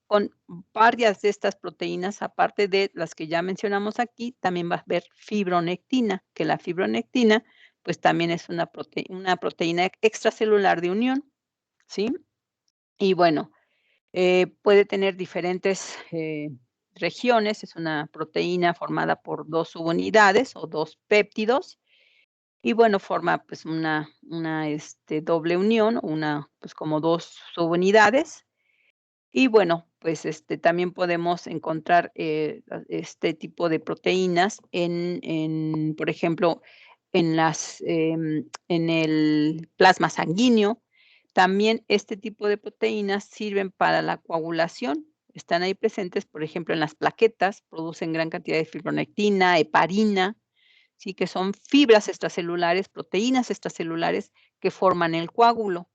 con varias de estas proteínas, aparte de las que ya mencionamos aquí, también va a haber fibronectina, que la fibronectina, pues también es una proteína extracelular de unión, ¿sí? Y bueno, puede tener diferentes regiones, es una proteína formada por 2 subunidades o 2 péptidos, y bueno, forma pues una doble unión, pues como 2 subunidades, y bueno, pues, también podemos encontrar, este tipo de proteínas por ejemplo, en el plasma sanguíneo. También este tipo de proteínas sirven para la coagulación. Están ahí presentes, por ejemplo, en las plaquetas, producen gran cantidad de fibronectina, heparina, sí, que son fibras extracelulares, proteínas extracelulares que forman el coágulo.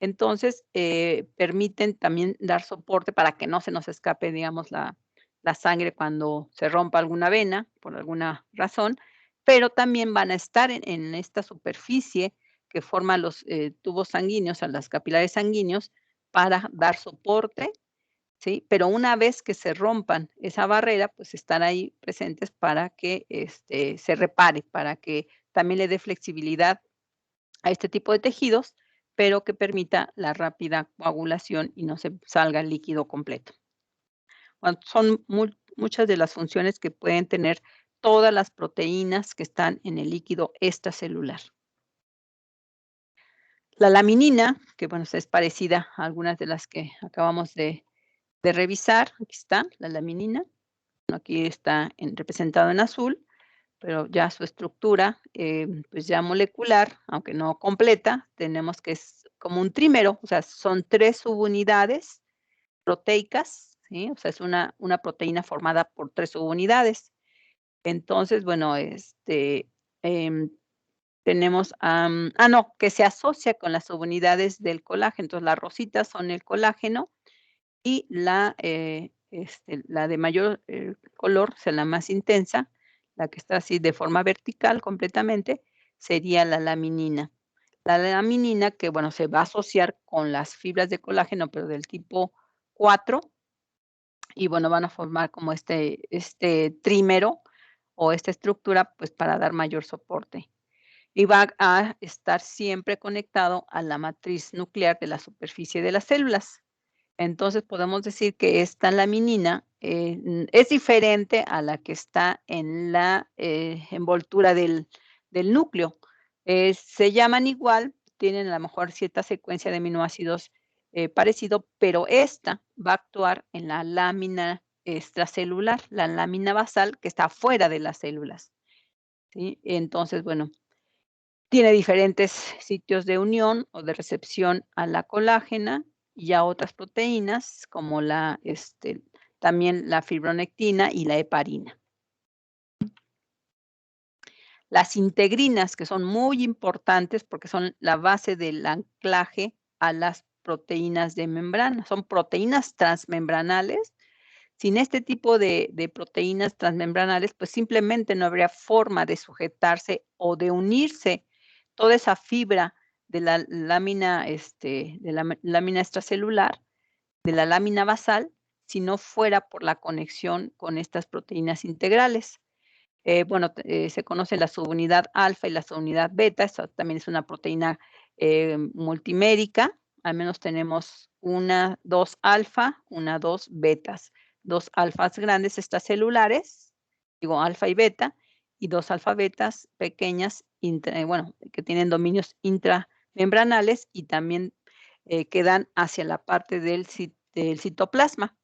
Entonces, permiten también dar soporte para que no se nos escape, digamos, la sangre cuando se rompa alguna vena, por alguna razón, pero también van a estar en esta superficie que forma los, tubos sanguíneos, a las capilares sanguíneos, para dar soporte, ¿sí? Pero una vez que se rompan esa barrera, pues, están ahí presentes para que, se repare, para que también le dé flexibilidad a este tipo de tejidos, pero que permita la rápida coagulación y no se salga el líquido completo. Bueno, son muchas de las funciones que pueden tener todas las proteínas que están en el líquido extracelular. La laminina, que bueno, es parecida a algunas de las que acabamos de revisar, aquí está la laminina, aquí está representado en azul, pero ya su estructura, pues ya molecular, aunque no completa, tenemos que es como un trímero, o sea, son 3 subunidades proteicas, ¿sí? O sea, es una proteína formada por 3 subunidades. Entonces, bueno, em, tenemos, no, que se asocia con las subunidades del colágeno. Entonces, las rositas son el colágeno y la de mayor, color, o sea, la más intensa, la que está así de forma vertical completamente, sería la laminina. La laminina que, bueno, se va a asociar con las fibras de colágeno, pero del tipo 4 y, bueno, van a formar como este trímero o esta estructura, pues, para dar mayor soporte. Y va a estar siempre conectado a la matriz nuclear de la superficie de las células. Entonces, podemos decir que esta laminina, es diferente a la que está en la, envoltura del núcleo. Se llaman igual, tienen a lo mejor cierta secuencia de aminoácidos, parecido, pero esta va a actuar en la lámina extracelular, la lámina basal que está fuera de las células, ¿sí? Entonces, bueno, tiene diferentes sitios de unión o de recepción a la colágena y a otras proteínas, como también la fibronectina y la heparina. Las integrinas, que son muy importantes porque son la base del anclaje a las proteínas de membrana, son proteínas transmembranales. Sin este tipo de proteínas transmembranales, pues simplemente no habría forma de sujetarse o de unirse toda esa fibra de la lámina, de la lámina extracelular, de la lámina basal, si no fuera por la conexión con estas proteínas integrales. Bueno, se conoce la subunidad alfa y la subunidad beta, esa también es una proteína multimérica, al menos tenemos una, 2 alfa, una, 2 betas, 2 alfas grandes extracelulares, digo alfa y beta, y 2 alfa betas pequeñas, bueno, que tienen dominios intramembranales y también que dan hacia la parte del citoplasma.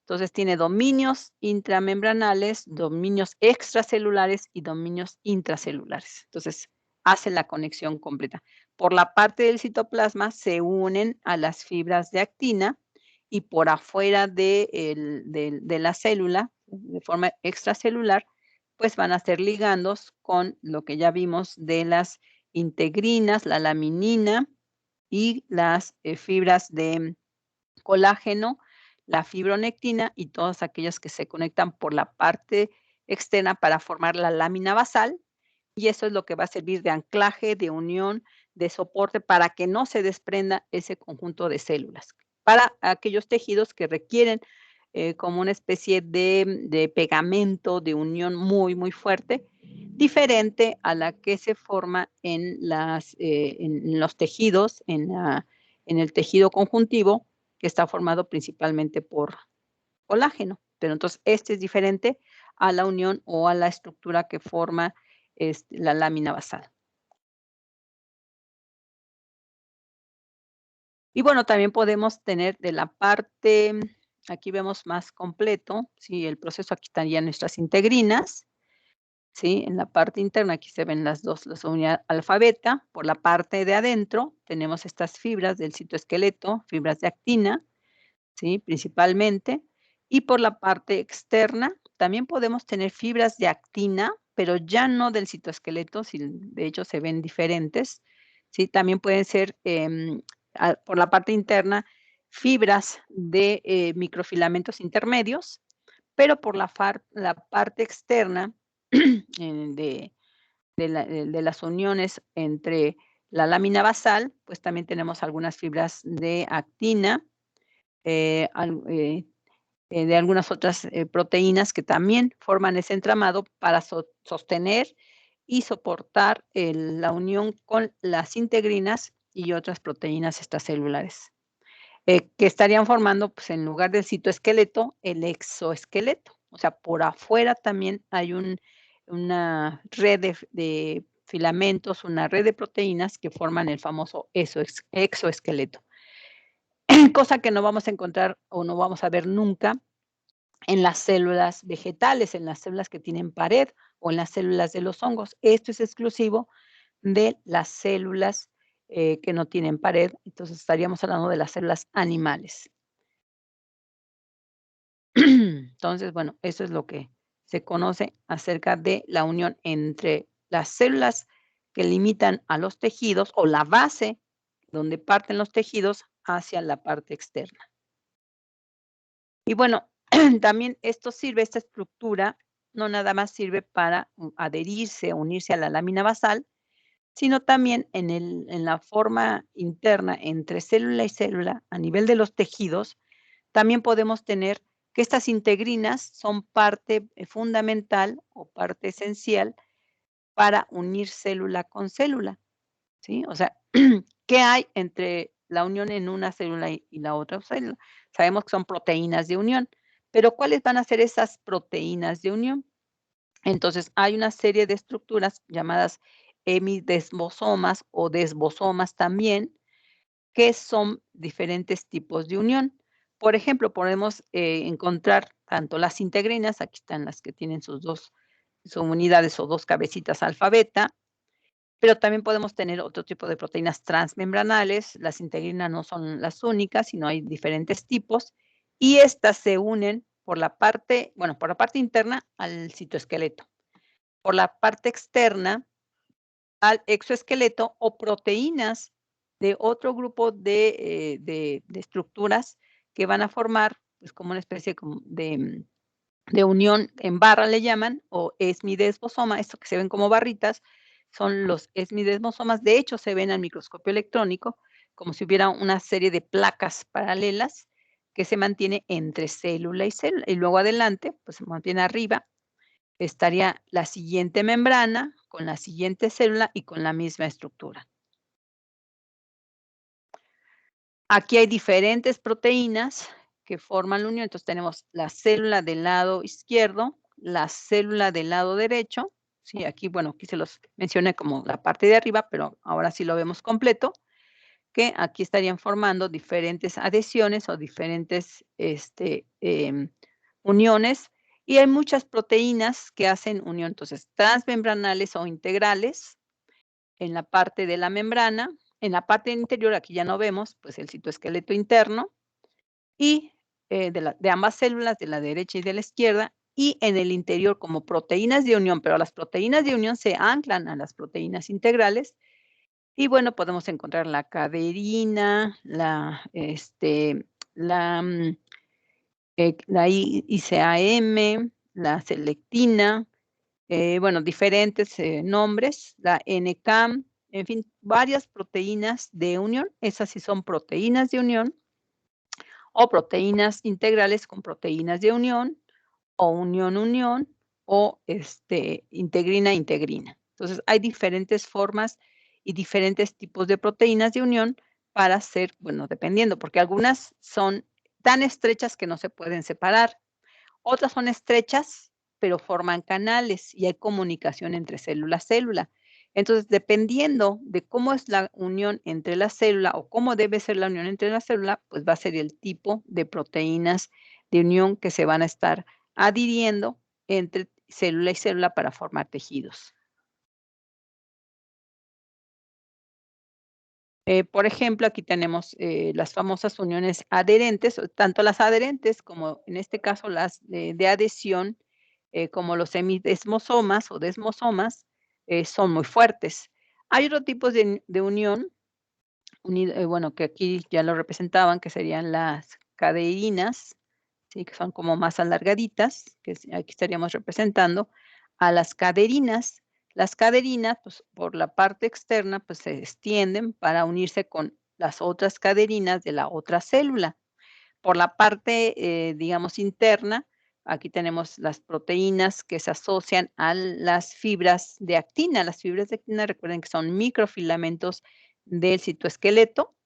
Entonces tiene dominios intramembranales, dominios extracelulares y dominios intracelulares. Entonces hace la conexión completa. Por la parte del citoplasma se unen a las fibras de actina y por afuera de la célula, de forma extracelular, pues van a ser ligandos con lo que ya vimos de las integrinas, la laminina y las fibras de colágeno, la fibronectina y todas aquellas que se conectan por la parte externa para formar la lámina basal, y eso es lo que va a servir de anclaje, de unión, de soporte para que no se desprenda ese conjunto de células. Para aquellos tejidos que requieren como una especie de pegamento, de unión muy, muy fuerte, diferente a la que se forma en los tejidos, en el tejido conjuntivo, que está formado principalmente por colágeno. Pero entonces este es diferente a la unión o a la estructura que forma la lámina basal. Y bueno, también podemos tener de la parte, aquí vemos más completo, sí, el proceso, aquí estarían nuestras integrinas. ¿sí? En la parte interna, aquí se ven las unidades alfa, beta. Por la parte de adentro tenemos estas fibras del citoesqueleto, fibras de actina, ¿sí? Principalmente. Y por la parte externa también podemos tener fibras de actina, pero ya no del citoesqueleto, de hecho se ven diferentes, ¿sí? También pueden ser, por la parte interna, fibras de microfilamentos intermedios, pero por la parte externa de de las uniones entre la lámina basal, pues también tenemos algunas fibras de actina, eh, al de algunas otras, proteínas que también forman ese entramado para sostener y soportar la unión con las integrinas y otras proteínas extracelulares, que estarían formando, pues, en lugar del citoesqueleto, el exoesqueleto. O sea, por afuera también hay una red de filamentos, una red de proteínas que forman el famoso exoesqueleto, cosa que no vamos a encontrar o no vamos a ver nunca en las células vegetales, en las células que tienen pared o en las células de los hongos. Esto es exclusivo de las células que no tienen pared, entonces estaríamos hablando de las células animales. Entonces, bueno, eso es lo que se conoce acerca de la unión entre las células que limitan a los tejidos o la base donde parten los tejidos hacia la parte externa. Y bueno, también esta estructura no nada más sirve para adherirse o unirse a la lámina basal, sino también en la forma interna entre célula y célula a nivel de los tejidos, también podemos tener que estas integrinas son parte fundamental o parte esencial para unir célula con célula, ¿sí? O sea, ¿qué hay entre la unión en una célula y la otra célula? Sabemos que son proteínas de unión, pero ¿cuáles van a ser esas proteínas de unión? Entonces, hay una serie de estructuras llamadas hemidesmosomas o desmosomas también, que son diferentes tipos de unión. Por ejemplo, podemos encontrar tanto las integrinas, aquí están las que tienen sus dos unidades o dos cabecitas alfa beta, pero también podemos tener otro tipo de proteínas transmembranales. Las integrinas no son las únicas, sino hay diferentes tipos, y estas se unen por la parte, bueno, por la parte interna al citoesqueleto, por la parte externa al exoesqueleto o proteínas de otro grupo de estructuras que van a formar, pues, como una especie como de unión en barra le llaman, o esmidesmosoma, esto que se ven como barritas, son los esmidesmosomas. De hecho, se ven al microscopio electrónico como si hubiera una serie de placas paralelas que se mantiene entre célula y célula, y luego adelante, pues, se mantiene arriba, estaría la siguiente membrana con la siguiente célula y con la misma estructura. Aquí hay diferentes proteínas que forman la unión. Entonces tenemos la célula del lado izquierdo, la célula del lado derecho. Sí, aquí, bueno, aquí se los mencioné como la parte de arriba, pero ahora sí lo vemos completo, que aquí estarían formando diferentes adhesiones o diferentes uniones. Y hay muchas proteínas que hacen unión, entonces, transmembranales o integrales en la parte de la membrana. En la parte interior, aquí ya no vemos, pues, el citoesqueleto interno y, de ambas células, de la derecha y de la izquierda, y en el interior como proteínas de unión, pero las proteínas de unión se anclan a las proteínas integrales. Y bueno, podemos encontrar la caderina, la, la ICAM, la selectina, bueno, diferentes, nombres, la NCAM, en fin, varias proteínas de unión. Esas sí son proteínas de unión, o proteínas integrales con proteínas de unión, o unión-unión, o, integrina-integrina. Entonces, hay diferentes formas y diferentes tipos de proteínas de unión para hacer, bueno, dependiendo, porque algunas son tan estrechas que no se pueden separar. Otras son estrechas, pero forman canales y hay comunicación entre célula a célula. Entonces, dependiendo de cómo es la unión entre la célula o cómo debe ser la unión entre la célula, pues va a ser el tipo de proteínas de unión que se van a estar adhiriendo entre célula y célula para formar tejidos. Por ejemplo, aquí tenemos las famosas uniones adherentes, o tanto las adherentes como en este caso las de adhesión, como los semidesmosomas o desmosomas, son muy fuertes. Hay otros tipos de unión, bueno, que aquí ya lo representaban, que serían las caderinas, ¿sí? Que son como más alargaditas, aquí estaríamos representando a las caderinas. Las caderinas, pues, por la parte externa, pues, se extienden para unirse con las otras caderinas de la otra célula. Por la parte, digamos, interna, aquí tenemos las proteínas que se asocian a las fibras de actina. Las fibras de actina, recuerden que son microfilamentos del citoesqueleto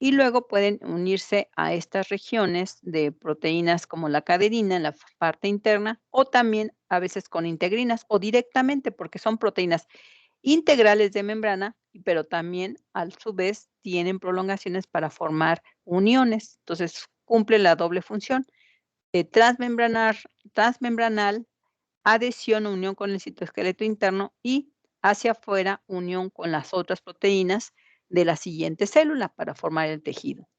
y luego pueden unirse a estas regiones de proteínas como la caderina en la parte interna o también a veces con integrinas o directamente porque son proteínas integrales de membrana, pero también a su vez tienen prolongaciones para formar uniones. Entonces cumple la doble función de transmembranal, adhesión o unión con el citoesqueleto interno y hacia afuera unión con las otras proteínas de la siguiente célula para formar el tejido.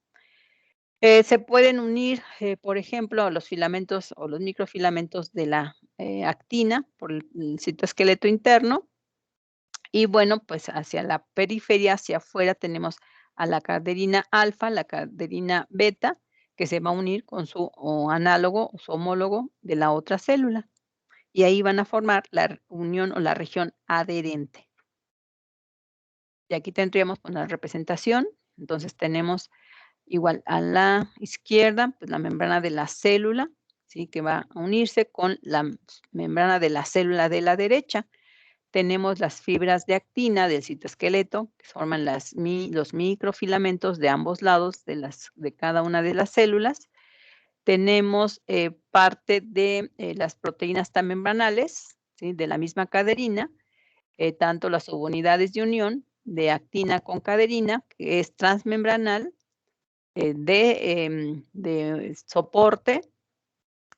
Se pueden unir, por ejemplo, los filamentos o los microfilamentos de la actina por el citoesqueleto interno. Y bueno, pues hacia la periferia, hacia afuera, tenemos a la caderina alfa, la caderina beta, que se va a unir con su análogo o su homólogo de la otra célula. Y ahí van a formar la unión o la región adherente. Y aquí tendríamos pues, la representación. Entonces tenemos igual a la izquierda, pues la membrana de la célula, ¿sí? Que va a unirse con la membrana de la célula de la derecha. Tenemos las fibras de actina del citoesqueleto, que forman los microfilamentos de ambos lados de cada una de las células. Tenemos parte de las proteínas tamembranales, ¿sí? De la misma caderina, tanto las subunidades de unión de actina con caderina, que es transmembranal, de soporte,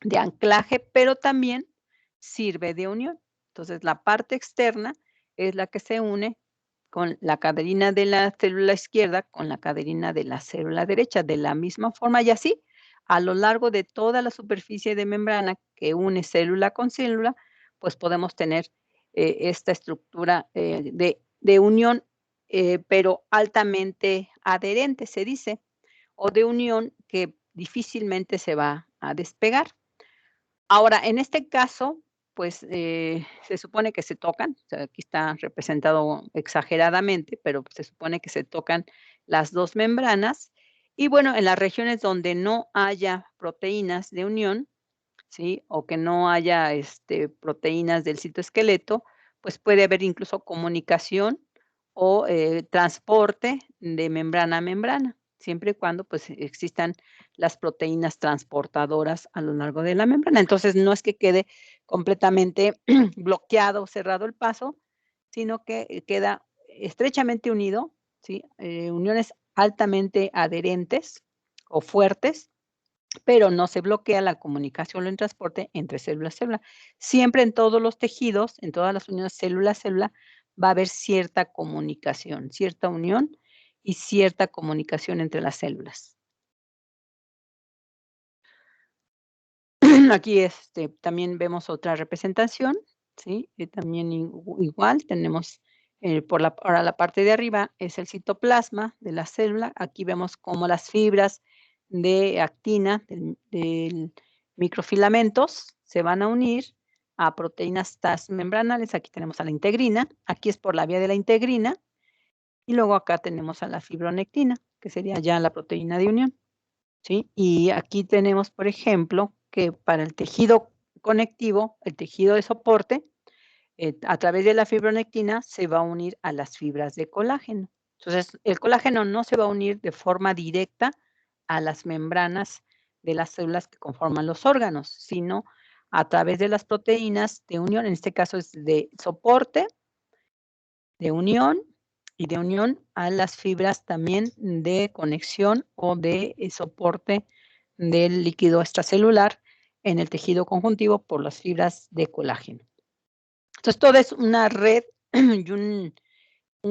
de anclaje, pero también sirve de unión. Entonces, la parte externa es la que se une con la caderina de la célula izquierda con la caderina de la célula derecha, de la misma forma y así a lo largo de toda la superficie de membrana que une célula con célula, pues podemos tener esta estructura de unión, pero altamente adherente, se dice, o de unión que difícilmente se va a despegar. Ahora, en este caso, pues, se supone que se tocan, o sea, aquí está representado exageradamente, pero se supone que se tocan las 2 membranas. Y bueno, en las regiones donde no haya proteínas de unión, ¿sí? O que no haya, proteínas del citoesqueleto, pues puede haber incluso comunicación o, transporte de membrana a membrana, siempre y cuando, pues, existan las proteínas transportadoras a lo largo de la membrana. Entonces, no es que quede completamente bloqueado o cerrado el paso, sino que, queda estrechamente unido, ¿sí? Uniones altamente adherentes o fuertes, pero no se bloquea la comunicación o el transporte entre célula a célula. Siempre en todos los tejidos, en todas las uniones célula a célula, va a haber cierta comunicación, cierta unión y cierta comunicación entre las células. Aquí, también vemos otra representación, ¿sí? También igual tenemos, ahora la parte de arriba es el citoplasma de la célula. Aquí vemos cómo las fibras de actina del microfilamentos se van a unir a proteínas transmembranales. Aquí tenemos a la integrina, aquí es por la vía de la integrina, y luego acá tenemos a la fibronectina, que sería ya la proteína de unión. ¿Sí? Y aquí tenemos, por ejemplo, que para el tejido conectivo, el tejido de soporte, a través de la fibronectina se va a unir a las fibras de colágeno. Entonces, el colágeno no se va a unir de forma directa a las membranas de las células que conforman los órganos, sino a través de las proteínas de unión, en este caso es de soporte, de unión y de unión a las fibras también de conexión o de soporte del líquido extracelular en el tejido conjuntivo por las fibras de colágeno. Entonces, todo es una red y un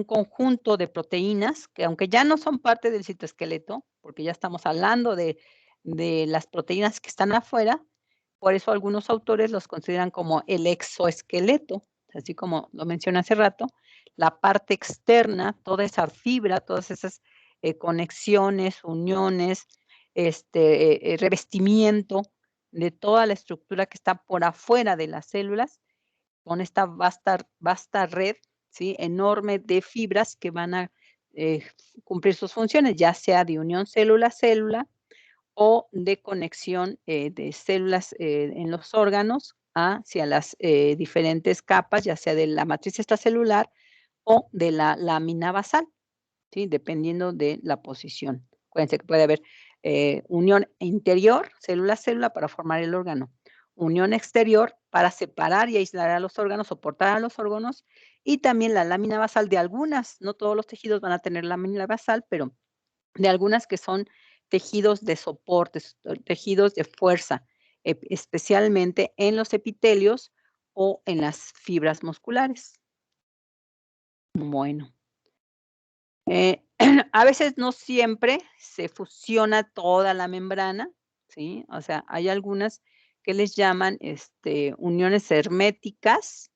conjunto de proteínas que, aunque ya no son parte del citoesqueleto, porque ya estamos hablando de las proteínas que están afuera, por eso algunos autores los consideran como el exoesqueleto, así como lo mencioné hace rato, la parte externa, toda esa fibra, todas esas conexiones, uniones, revestimiento de toda la estructura que está por afuera de las células, con esta vasta red, ¿sí?, enorme de fibras que van a eh, cumplir sus funciones, ya sea de unión célula-célula o de conexión de células en los órganos hacia las diferentes capas, ya sea de la matriz extracelular o de la lámina basal, ¿sí?, dependiendo de la posición. Acuérdense que puede haber unión interior, célula-célula, para formar el órgano, unión exterior para separar y aislar a los órganos, soportar a los órganos, y también la lámina basal de algunas, no todos los tejidos van a tener lámina basal, pero de algunas que son tejidos de soporte, tejidos de fuerza, especialmente en los epitelios o en las fibras musculares. Bueno. A veces no siempre se fusiona toda la membrana, ¿sí? O sea, hay algunas que les llaman, uniones herméticas,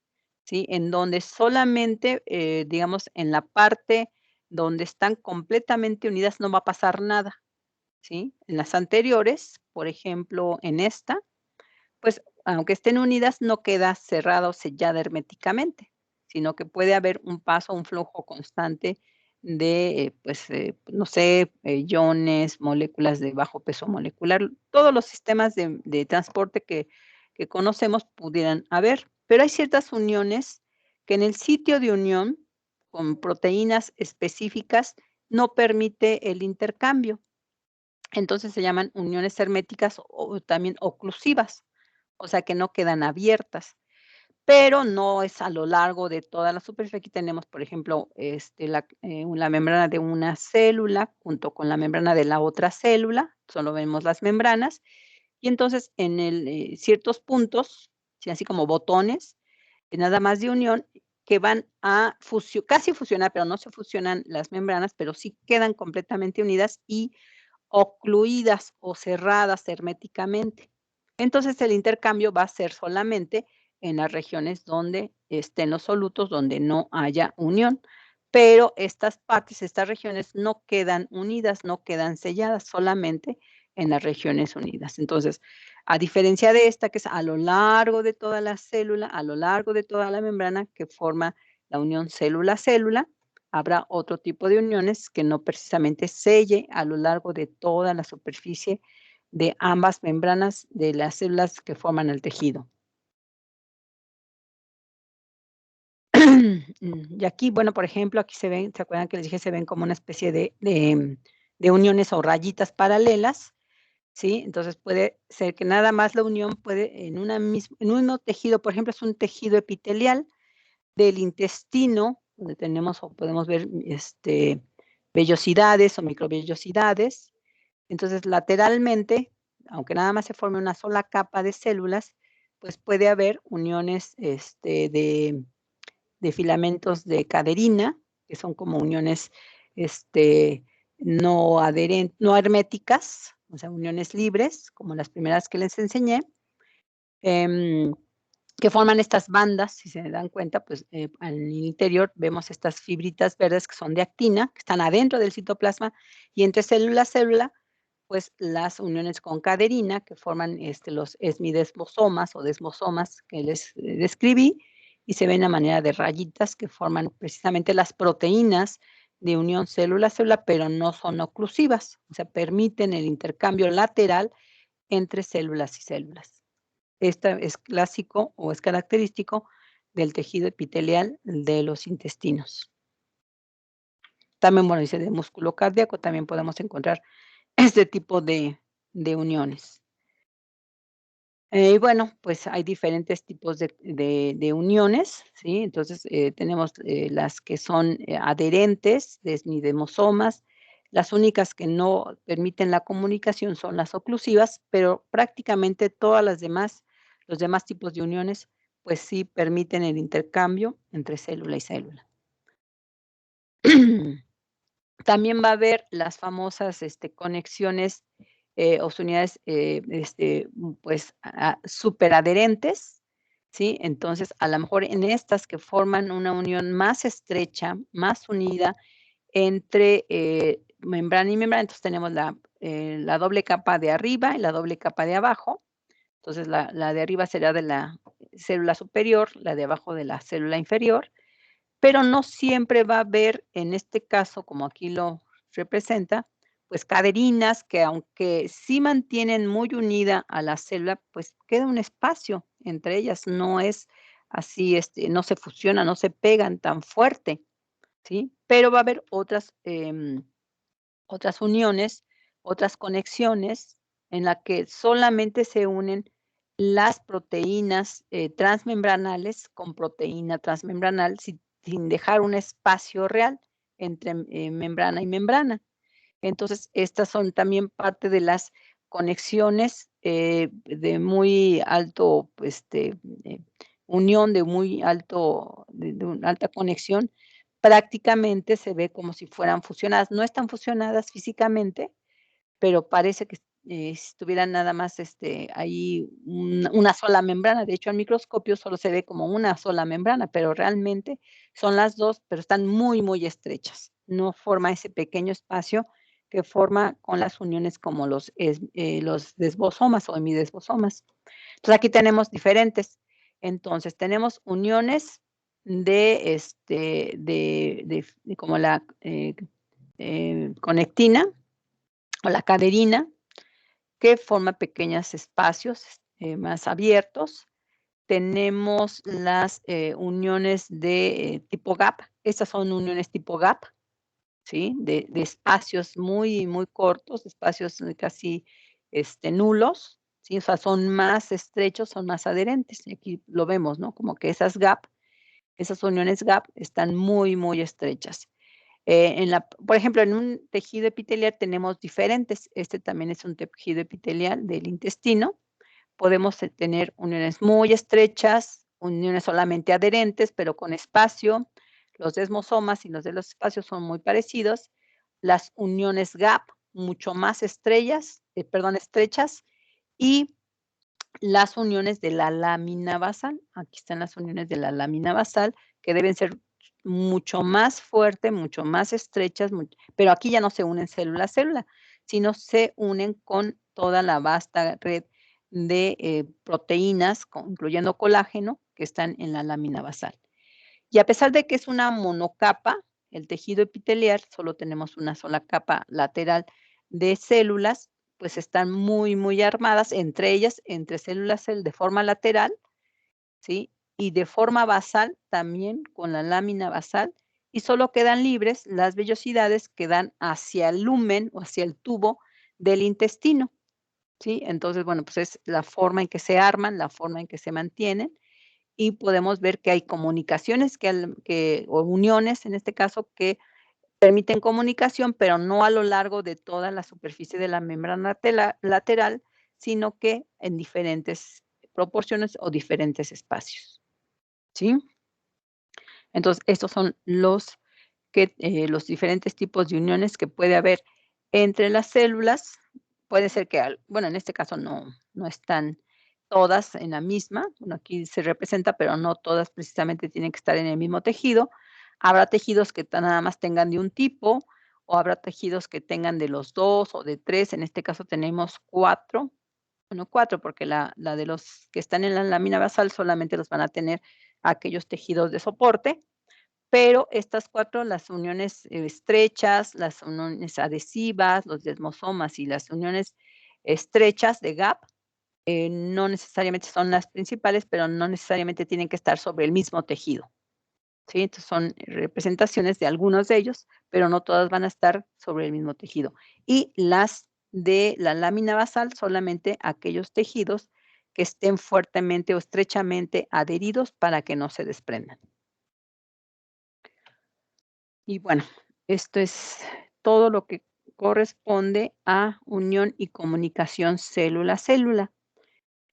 ¿sí? En donde solamente, digamos, en la parte donde están completamente unidas no va a pasar nada, ¿sí? En las anteriores, por ejemplo, en esta, pues, aunque estén unidas, no queda cerrada o sellada herméticamente, sino que puede haber un paso, un flujo constante de, pues, no sé, iones, moléculas de bajo peso molecular, todos los sistemas de transporte que conocemos pudieran haber, pero hay ciertas uniones que en el sitio de unión con proteínas específicas no permite el intercambio. Entonces se llaman uniones herméticas o también oclusivas, o sea, que no quedan abiertas, pero no es a lo largo de toda la superficie. Aquí tenemos, por ejemplo, la membrana de una célula junto con la membrana de la otra célula, solo vemos las membranas, y entonces en ciertos puntos, sí, así como botones, nada más de unión, que van a casi fusionar, pero no se fusionan las membranas, pero sí quedan completamente unidas y ocluidas o cerradas herméticamente. Entonces, el intercambio va a ser solamente en las regiones donde estén los solutos, donde no haya unión, pero estas partes, estas regiones no quedan unidas, no quedan selladas, solamente en las regiones unidas. Entonces, a diferencia de esta, que es a lo largo de toda la célula, a lo largo de toda la membrana que forma la unión célula-célula, habrá otro tipo de uniones que no precisamente selle a lo largo de toda la superficie de ambas membranas de las células que forman el tejido. Y aquí, bueno, por ejemplo, aquí se ven, ¿se acuerdan que les dije? Se ven como una especie de uniones o rayitas paralelas, ¿sí? Entonces, puede ser que nada más la unión puede en en un mismo tejido, por ejemplo, es un tejido epitelial del intestino, donde tenemos o podemos ver, vellosidades o microvellosidades. Entonces, lateralmente, aunque nada más se forme una sola capa de células, pues puede haber uniones, de filamentos de caderina, que son como uniones, este, no herméticas, o sea, uniones libres, como las primeras que les enseñé, em, que forman estas bandas, si se dan cuenta, pues, al interior vemos estas fibritas verdes que son de actina, que están adentro del citoplasma, y entre célula, pues, las uniones con caderina, que forman, los esmidesmosomas o desmosomas que les describí, y se ven a manera de rayitas que forman precisamente las proteínas de unión célula-célula, pero no son oclusivas, o sea, permiten el intercambio lateral entre células y células. Esta es clásico o es característico del tejido epitelial de los intestinos. También, bueno, dice de músculo cardíaco, también podemos encontrar este tipo de uniones. Y bueno, pues hay diferentes tipos de uniones, ¿sí? Entonces, tenemos las que son adherentes, desmidemosomas, Las únicas que no permiten la comunicación son las oclusivas, pero prácticamente todas las demás, los demás tipos de uniones, pues sí permiten el intercambio entre célula y célula. También va a haber las famosas, conexiones, o unidades, pues, superadherentes, ¿sí? Entonces, a lo mejor en estas que forman una unión más estrecha, más unida entre, membrana y membrana, entonces tenemos la doble capa de arriba y la doble capa de abajo. Entonces, la de arriba será de la célula superior, la de abajo de la célula inferior, pero no siempre va a haber, en este caso, como aquí lo representa, pues cadeninas que aunque sí mantienen muy unida a la célula, pues queda un espacio entre ellas, no es así, no se fusionan, no se pegan tan fuerte, ¿sí? Pero va a haber otras uniones, otras conexiones en la que solamente se unen las proteínas, transmembranales con proteína transmembranal sin dejar un espacio real entre, membrana y membrana. Entonces, estas son también parte de las conexiones, de muy alto, eh, unión, de muy alto de una alta conexión, prácticamente se ve como si fueran fusionadas. No están fusionadas físicamente, pero parece que, estuvieran nada más, ahí una sola membrana. De hecho, al microscopio solo se ve como una sola membrana, pero realmente son las 2, pero están muy, muy estrechas. No forma ese pequeño espacio que forma con las uniones como los desbosomas o hemidesbosomas. Entonces, aquí tenemos diferentes. Entonces, tenemos uniones de como la, conectina o la caderina, que forma pequeños espacios, más abiertos. Tenemos las, uniones de tipo gap. Estas son uniones tipo gap, ¿sí? De espacios muy, muy cortos, espacios casi, nulos, ¿sí? O sea, son más estrechos, son más adherentes. Y aquí lo vemos, ¿no? Como que esas uniones gap están muy, muy estrechas. Por ejemplo, en un tejido epitelial tenemos diferentes. Este también es un tejido epitelial del intestino. Podemos, tener uniones muy estrechas, uniones solamente adherentes, pero con espacio. Los desmosomas y los de los espacios son muy parecidos. Las uniones gap, mucho más estrechas, y las uniones de la lámina basal. Aquí están las uniones de la lámina basal, que deben ser mucho más fuerte, mucho más estrechas, pero aquí ya no se unen célula a célula, sino se unen con toda la vasta red de, proteínas, incluyendo colágeno, que están en la lámina basal. Y a pesar de que es una monocapa, el tejido epitelial, solo tenemos una sola capa lateral de células, pues están muy, muy armadas entre ellas, entre células de forma lateral, ¿sí? Y de forma basal también con la lámina basal, y solo quedan libres las vellosidades que dan hacia el lumen o hacia el tubo del intestino, ¿sí? Entonces, bueno, pues es la forma en que se arman, la forma en que se mantienen, y podemos ver que hay comunicaciones o uniones, en este caso, que permiten comunicación, pero no a lo largo de toda la superficie de la membrana lateral, sino que en diferentes proporciones o diferentes espacios, ¿sí? Entonces, estos son los diferentes tipos de uniones que puede haber entre las células. Puede ser que bueno, en este caso no están todas en la misma, bueno, aquí se representa, pero no todas precisamente tienen que estar en el mismo tejido. Habrá tejidos que nada más tengan de un tipo, o habrá tejidos que tengan de los 2 o de 3. En este caso tenemos 4, bueno, 4 porque la de los que están en la lámina basal solamente los van a tener aquellos tejidos de soporte, pero estas 4, las uniones, estrechas, las uniones adhesivas, los desmosomas y las uniones estrechas de gap, no necesariamente son las principales, pero no necesariamente tienen que estar sobre el mismo tejido, ¿sí? Entonces, son representaciones de algunos de ellos, pero no todas van a estar sobre el mismo tejido. Y las de la lámina basal, solamente aquellos tejidos que estén fuertemente o estrechamente adheridos para que no se desprendan. Y bueno, esto es todo lo que corresponde a unión y comunicación célula-célula.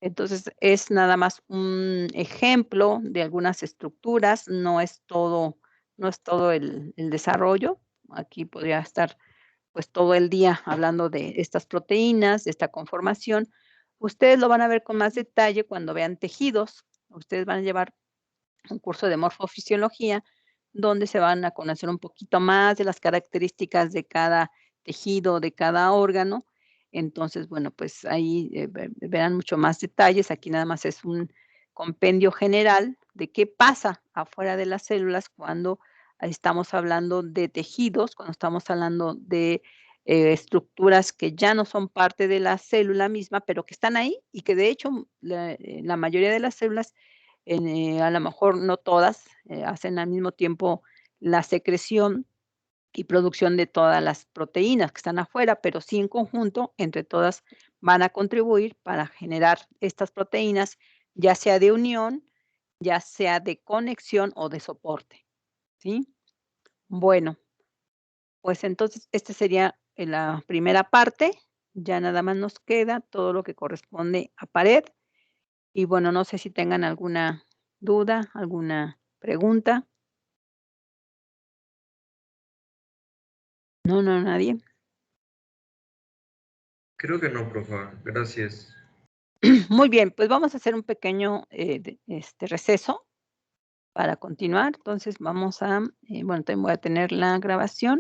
Entonces, es nada más un ejemplo de algunas estructuras, no es todo el desarrollo. Aquí podría estar, pues, todo el día hablando de estas proteínas, de esta conformación. Ustedes lo van a ver con más detalle cuando vean tejidos. Ustedes van a llevar un curso de morfofisiología, donde se van a conocer un poquito más de las características de cada tejido, de cada órgano. Entonces, bueno, pues ahí verán mucho más detalles. Aquí nada más es un compendio general de qué pasa afuera de las células cuando estamos hablando de tejidos, cuando estamos hablando de estructuras que ya no son parte de la célula misma, pero que están ahí y que de hecho la mayoría de las células a lo mejor no todas, hacen al mismo tiempo la secreción y producción de todas las proteínas que están afuera, pero sí en conjunto, entre todas van a contribuir para generar estas proteínas, ya sea de unión, ya sea de conexión o de soporte, ¿sí? Bueno, pues entonces esta sería la primera parte, ya nada más nos queda todo lo que corresponde a pared. Y bueno, no sé si tengan alguna duda, alguna pregunta. No, no, nadie. Creo que no, profa. Gracias. Muy bien, pues vamos a hacer un pequeño receso para continuar. Entonces vamos a, bueno, también voy a tener la grabación.